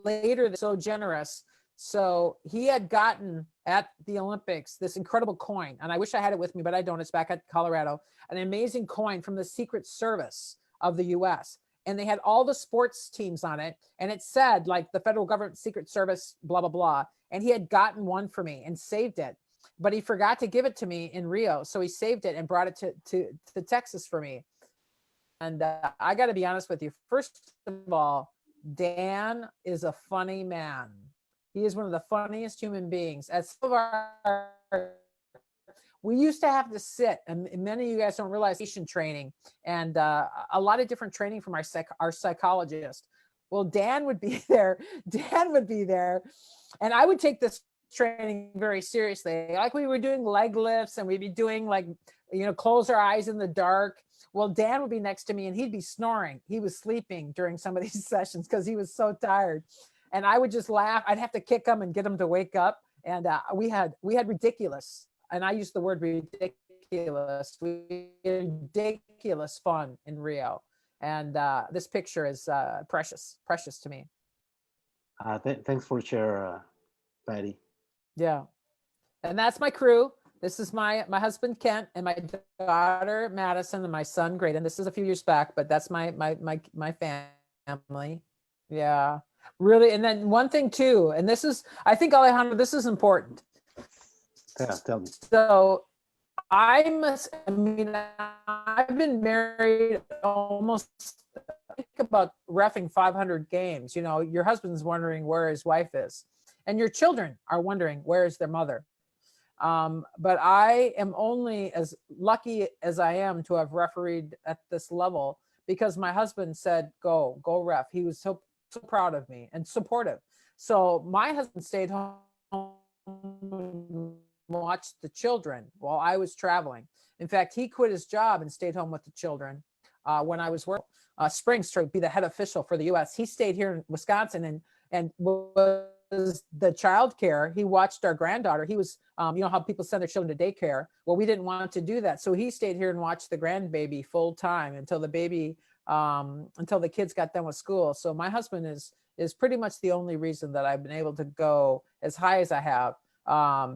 later, so generous. So he had gotten at the Olympics this incredible coin, and I wish I had it with me, but I don't. It's back at Colorado, an amazing coin from the Secret Service of the US. And they had all the sports teams on it, and it said like the federal government, Secret Service, blah blah blah. And he had gotten one for me and saved it, but he forgot to give it to me in Rio, so he saved it and brought it to Texas for me. And I got to be honest with you. First of all, Dan is a funny man. He is one of the funniest human beings. As some of we used to have to sit, and many of you guys don't realize training and a lot of different training from our psychologist. Well, Dan would be there. Dan would be there, and I would take this training very seriously. Like we were doing leg lifts, and we'd be doing like, you know, close our eyes in the dark. Well, Dan would be next to me, and he'd be snoring. He was sleeping during some of these sessions because he was so tired, and I would just laugh. I'd have to kick him and get him to wake up. And we had ridiculous. And I use the word ridiculous. We had ridiculous fun in Rio, and this picture is precious to me. Thanks for sharing, Patty. Yeah, and that's my crew. This is my husband Kent and my daughter Madison and my son Graydon. This is a few years back, but that's my family. Yeah, really. And then one thing too, and this is, I think, Alejandro, this is important. Yeah, tell me. So I mean, I've been married almost, I think, about reffing 500 games. You know, your husband's wondering where his wife is, and your children are wondering where is their mother. But I am only as lucky as I am to have refereed at this level because my husband said, go ref. He was so proud of me and supportive. So my husband stayed home watched the children while I was traveling. In fact, he quit his job and stayed home with the children when I was working. Springs to be the head official for the U.S. He stayed here in Wisconsin and was the child care. He watched our granddaughter. He was, you know how people send their children to daycare. Well, we didn't want to do that, so he stayed here and watched the grandbaby full time until the baby, until the kids got done with school. So my husband is pretty much the only reason that I've been able to go as high as I have.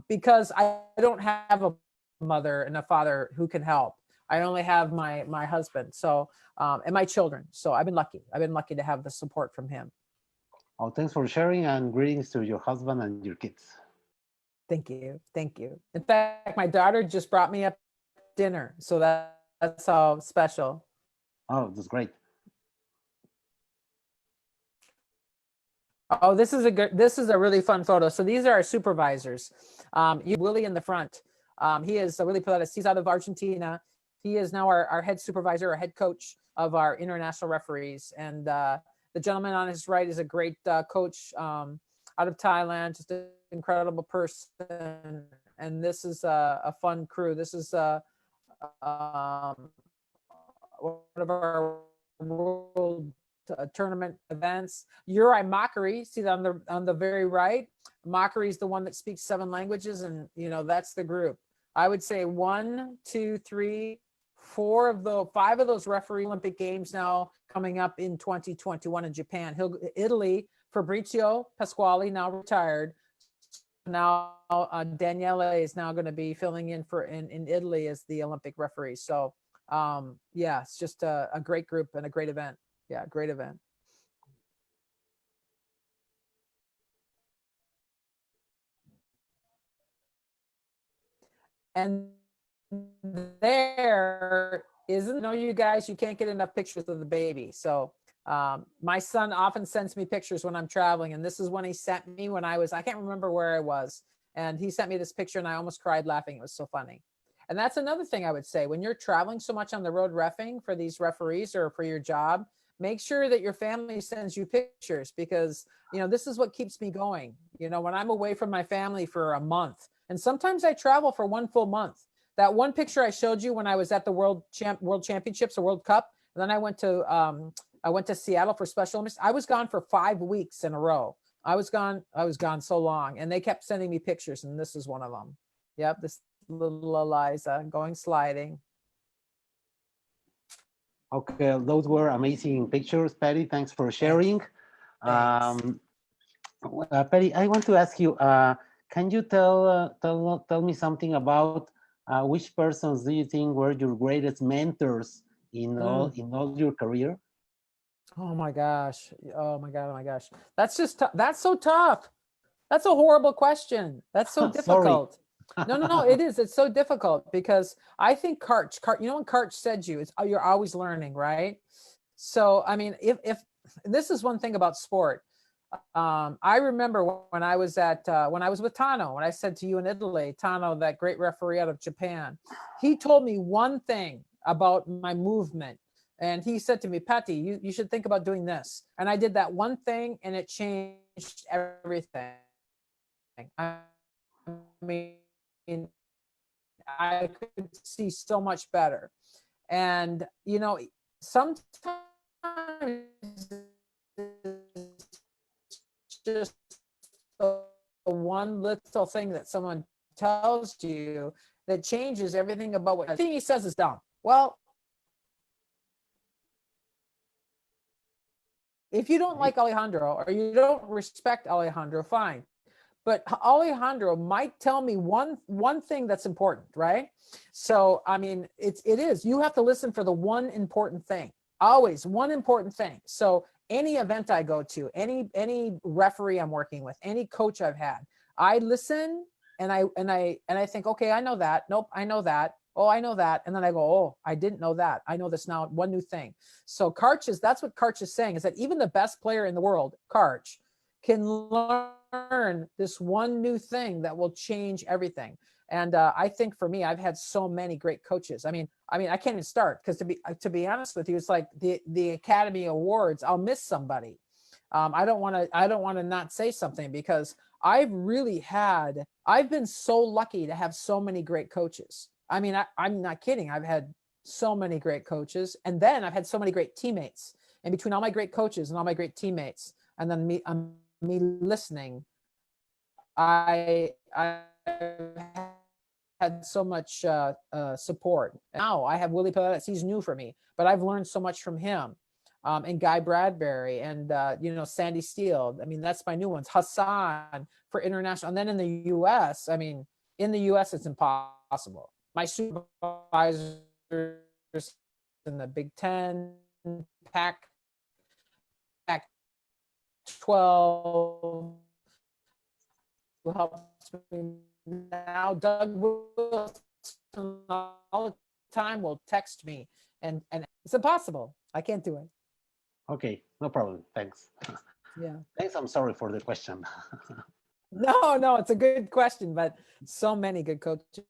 Because I don't have a mother and a father who can help. I only have my husband, so and my children. So I've been lucky. I've been lucky to have the support from him. Oh, thanks for sharing, and greetings to your husband and your kids. Thank you. Thank you. In fact, my daughter just brought me up dinner, so that's how special. Oh, that's great. Oh, this is a really fun photo. So these are our supervisors. Willie in the front. He is Willie Pilates. He's out of Argentina. He is now our head supervisor, our head coach of our international referees. And the gentleman on his right is a great coach out of Thailand, just an incredible person. And this is a fun crew. This is one of our world tournament events. Uri Mockery, see that on the very right. Mockery is the one that speaks 7 languages, and you know that's the group. I would say 1, 2, 3, 4 of the 5 of those referee Olympic Games now coming up in 2021 in Japan. Italy, Fabrizio Pasquale, now retired. Now Daniele is now going to be filling in in Italy as the Olympic referee. So Yeah, it's just a great group and a great event. Yeah, great event. And there isn't, no, you guys, you can't get enough pictures of the baby. So my son often sends me pictures when I'm traveling. And this is when he sent me when I can't remember where I was. And he sent me this picture and I almost cried laughing. It was so funny. And that's another thing I would say when you're traveling so much on the road reffing for these referees or for your job, make sure that your family sends you pictures because, this is what keeps me going. When I'm away from my family for a month, and sometimes I travel for one full month. That one picture I showed you when I was at the World Championships or World Cup, and then I went to Seattle for Special Olympics. I was gone for 5 weeks in a row. I was gone so long, and they kept sending me pictures, and this is one of them. Yep, this little Eliza going sliding. Okay, those were amazing pictures, Patty. Thanks for sharing. Thanks. Patty, I want to ask you, can you tell me something about which persons do you think were your greatest mentors in all your career? Oh my gosh. Oh my God. Oh my gosh. That's just, that's so tough. That's a horrible question. That's so Sorry. difficult. No, it is. It's so difficult because I think Karch, when Karch said you're always learning, right? So, I mean, if this is one thing about sport, I remember when I was with Tano, when I said to you in Italy, Tano, that great referee out of Japan, he told me one thing about my movement. And he said to me, Pati, you should think about doing this. And I did that one thing and it changed everything. I mean, I could see so much better. And, sometimes just the one little thing that someone tells you that changes everything about what the thing he says is dumb. Well, if you don't like Alejandro or you don't respect Alejandro, fine. But Alejandro might tell me one thing that's important, right? So, I mean, it is. You have to listen for the one important thing. Always one important thing. So any event I go to, any referee I'm working with, any coach I've had, I listen and I think, okay, I know that. Nope, I know that. Oh, I know that. And then I go, oh, I didn't know that. I know this now. One new thing. So that's what Karch is saying, is that even the best player in the world, Karch, can learn this one new thing that will change everything. And I think for me, I've had so many great coaches. I mean, I can't even start because to be honest with you, it's like the Academy Awards. I'll miss somebody. I don't want to not say something because I've been so lucky to have so many great coaches. I mean, I'm not kidding. I've had so many great coaches, and then I've had so many great teammates. And between all my great coaches and all my great teammates, and then me listening, I had so much support. Now I have Willie Pelletz. He's new for me, but I've learned so much from him. And Guy Bradbury and Sandy Steele. I mean, that's my new ones. Hassan for international. And then in the US, I mean, in the US, it's impossible. My supervisors in the Big Ten, Pac 12, who helps me now. Doug Wilson all the time will text me, and it's impossible. I can't do it. Okay, no problem. Thanks. Yeah. Thanks. I'm sorry for the question. No, it's a good question, but so many good coaches.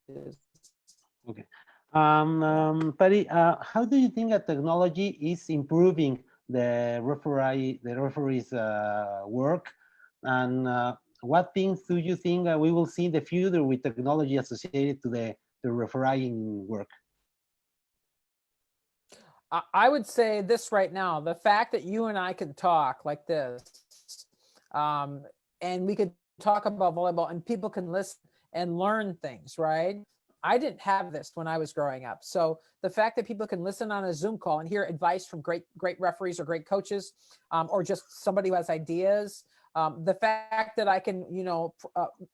Okay. Patty, how do you think that technology is improving the referee's work, and what things do you think we will see in the future with technology associated to the refereeing work? I would say this right now: the fact that you and I can talk like this, and we could talk about volleyball, and people can listen and learn things, right? I didn't have this when I was growing up. So the fact that people can listen on a Zoom call and hear advice from great referees or great coaches, or just somebody who has ideas. The fact that I can,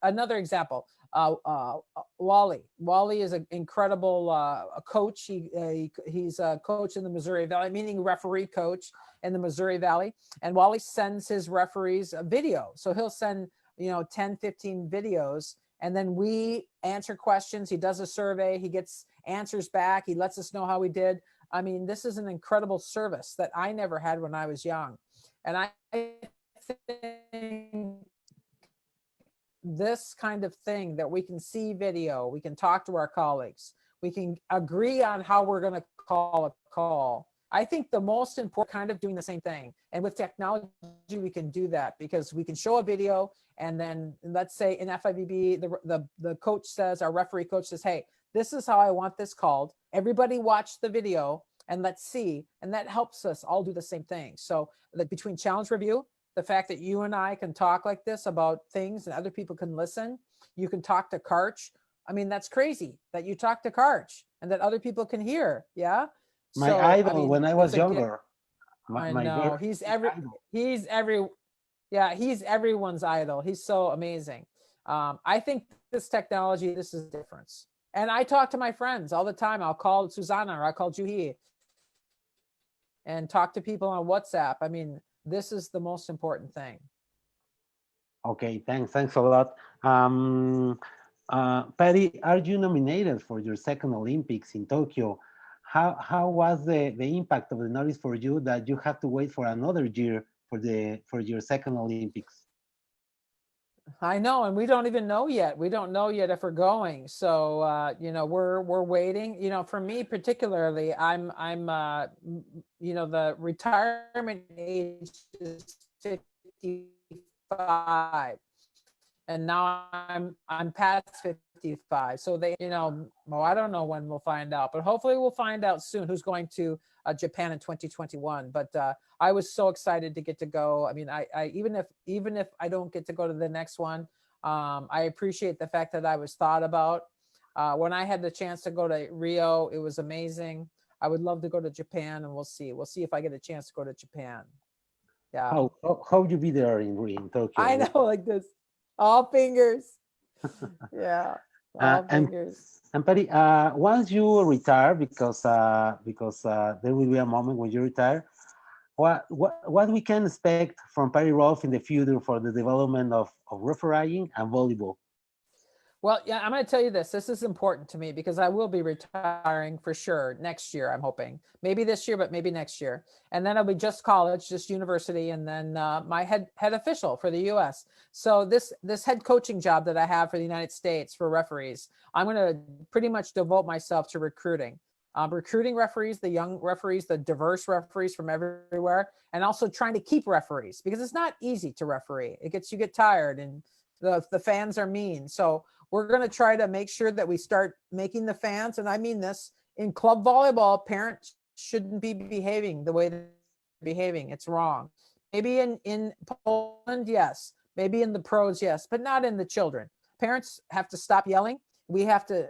another example, Wally. Wally is an incredible a coach. He's a coach in the Missouri Valley, meaning referee coach in the Missouri Valley. And Wally sends his referees a video. So he'll send, 10, 15 videos, and then we answer questions. He does a survey. He gets answers back. He lets us know how we did. I mean, this is an incredible service that I never had when I was young. And I think this kind of thing that we can see video, we can talk to our colleagues, we can agree on how we're going to call a call. I think the most important kind of doing the same thing. And with technology, we can do that because we can show a video, and then let's say in FIVB, the coach says, our referee coach says, hey, this is how I want this called. Everybody watch the video and let's see. And that helps us all do the same thing. So between challenge review, the fact that you and I can talk like this about things and other people can listen. You can talk to Karch. I mean, that's crazy that you talk to Karch and that other people can hear. Yeah. My So, idol when I was younger. I know he's everyone's idol. He's so amazing. I think this technology, this is a difference. And I talk to my friends all the time. I'll call Susanna or I'll call Juhi and talk to people on WhatsApp. I mean, this is the most important thing. Okay, thanks a lot. Patty, are you nominated for your second Olympics in Tokyo? How was the impact of the notice for you that you have to wait for another year for your second Olympics? I know, and we don't even know yet. We don't know yet if we're going. So we're waiting. For me particularly, I'm the retirement age is 55, and now I'm past 55. So they, I don't know when we'll find out, but hopefully we'll find out soon who's going to Japan in 2021. But I was so excited to get to go. I mean, I even if I don't get to go to the next one, I appreciate the fact that I was thought about. When I had the chance to go to Rio, it was amazing. I would love to go to Japan, and we'll see. We'll see if I get a chance to go to Japan. Yeah. How would you be there in Tokyo? I know, like this. All fingers. Yeah. All fingers. And Patty, once you retire, because there will be a moment when you retire, what we can expect from Pati Rolf in the future for the development of refereeing and volleyball? Well, yeah, I'm going to tell you this. This is important to me because I will be retiring for sure next year, I'm hoping. Maybe this year, but maybe next year. And then I'll be just college, just university, and then my head official for the U.S. So this head coaching job that I have for the United States for referees, I'm going to pretty much devote myself to recruiting. Recruiting referees, the young referees, the diverse referees from everywhere, and also trying to keep referees because it's not easy to referee. You get tired and the fans are mean. So we're going to try to make sure that we start making the fans, and I mean this, in club volleyball, parents shouldn't be behaving the way they're behaving. It's wrong. Maybe in Poland, yes. Maybe in the pros, yes, but not in the children. Parents have to stop yelling. We have to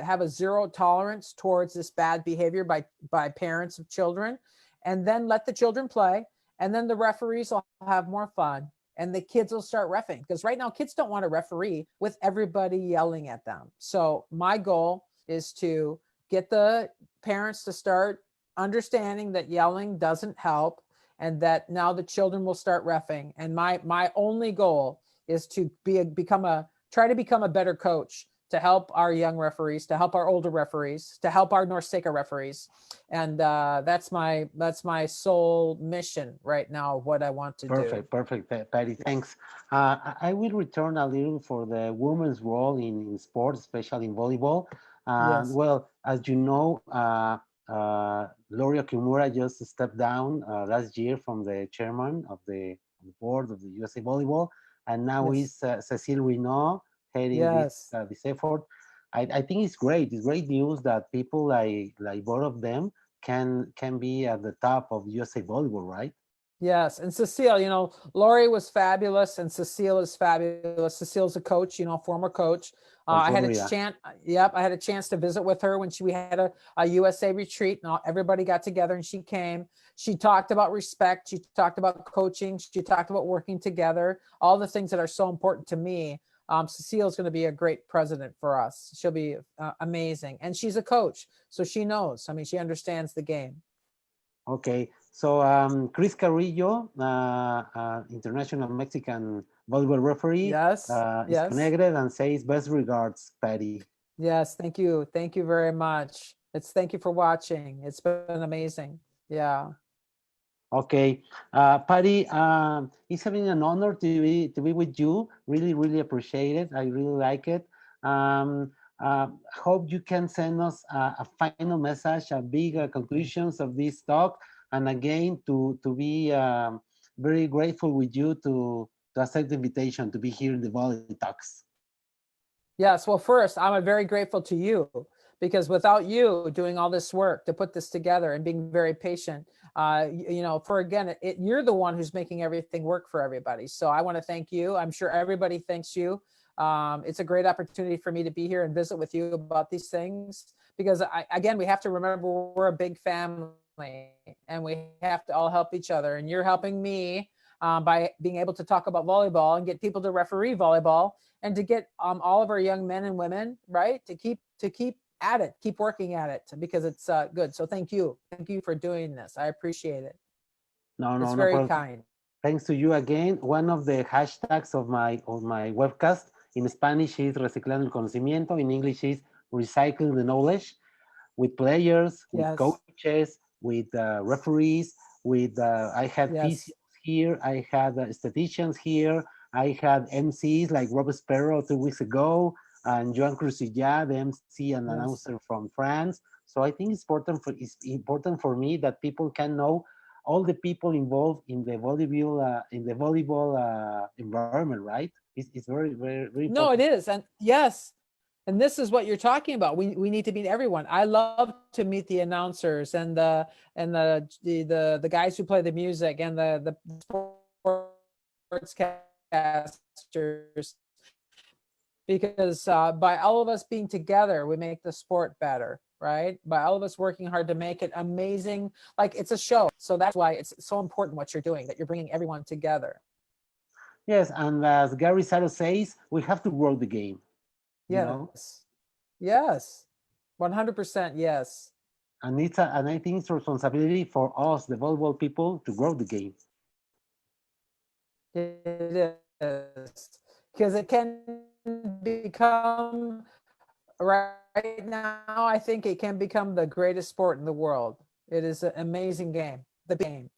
have a zero tolerance towards this bad behavior by parents of children, and then let the children play, and then the referees will have more fun. And the kids will start reffing because right now kids don't want to referee with everybody yelling at them. So my goal is to get the parents to start understanding that yelling doesn't help and that now the children will start reffing. And my only goal is to try to become a better coach to help our young referees, to help our older referees, to help our North State referees. And that's my sole mission right now, what I want to do. Perfect, Patty, thanks. I will return a little for the women's role in sports, especially in volleyball. Yes. Well, as you know, Lori Okumura just stepped down last year from the chairman of the board of the USA Volleyball, and now is Cecile Renaud heading this effort. I think it's great. It's great news that people like both of them can be at the top of USA Volleyball, right? Yes, and Cecile, Lori was fabulous, and Cecile is fabulous. Cecile's a coach, former coach. I had a chance to visit with her when we had a USA retreat, and everybody got together, and she came. She talked about respect. She talked about coaching. She talked about working together. All the things that are so important to me. Cecile's going to be a great president for us. She'll be amazing. And she's a coach, so she knows. I mean, she understands the game. Okay, so Chris Carrillo, international Mexican volleyball referee, Yes, is yes, connected and says best regards, Patty. yes. Thank you. Thank you very much. Thank you for watching. It's been amazing. Yeah. Okay, Patty, it's having an honor to be with you. Really, really appreciate it. I really like it. Um, Hope you can send us a final message, a big conclusions of this talk, and again to be very grateful with you to accept the invitation to be here in the Volley Talks. Yes. Well, first, I'm very grateful to you because without you doing all this work to put this together and being very patient, for again, you're the one who's making everything work for everybody. So I want to thank you. I'm sure everybody thanks you. It's a great opportunity for me to be here and visit with you about these things because again, we have to remember we're a big family and we have to all help each other. And you're helping me by being able to talk about volleyball and get people to referee volleyball and to get all of our young men and women, right, to keep at it, keep working at it because it's good. So thank you for doing this. I appreciate it. No, It's no, no very problem. kind. Thanks to you again. One of the hashtags of my webcast in Spanish is reciclando el conocimiento. In English is recycling the knowledge with players, with Yes, coaches, with referees, with I had yes, physios here, I had statisticians here, I had MCs like Rob Sparrow 2 weeks ago, and Joan Cruzilla, the MC and yes. announcer from France. So I think it's important for me that people can know all the people involved in the volleyball environment, right? It's very, very, very No, it important. is. And yes, and this is what you're talking about. We need to meet everyone. I love to meet the announcers and the guys who play the music and the sportscasters because by all of us being together, we make the sport better, right? By all of us working hard to make it amazing, like it's a show. So that's why it's so important what you're doing, that you're bringing everyone together. Yes, and as Gary Sato says, we have to grow the game, you know, Yes, yes, 100% yes. and I think it's a responsibility for us, the volleyball people, to grow the game. It is because it can become right now. I think it can become the greatest sport in the world. It is an amazing game. The game.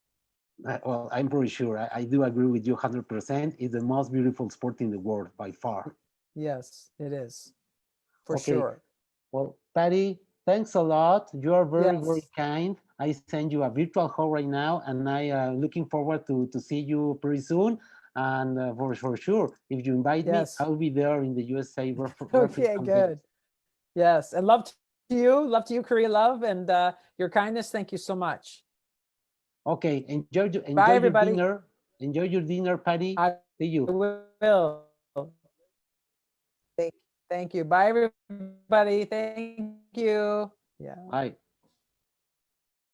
Well, I'm pretty sure. I do agree with you 100%. It's the most beautiful sport in the world by far. Yes, it is for Okay. sure. Well, Patty, thanks a lot. You are very, very Yes, kind. I send you a virtual hug right now, and I looking forward to see you pretty soon. And for sure, if you invite me, yes. I'll be there in the USA referee Okay, campaign. good. Yes, and love to you, Korea love, and your kindness. Thank you so much. Okay, enjoy Bye, your everybody. dinner. Enjoy your dinner, Patty. I See you. will. Thank, thank you. Bye, everybody. Thank you. Yeah. Bye.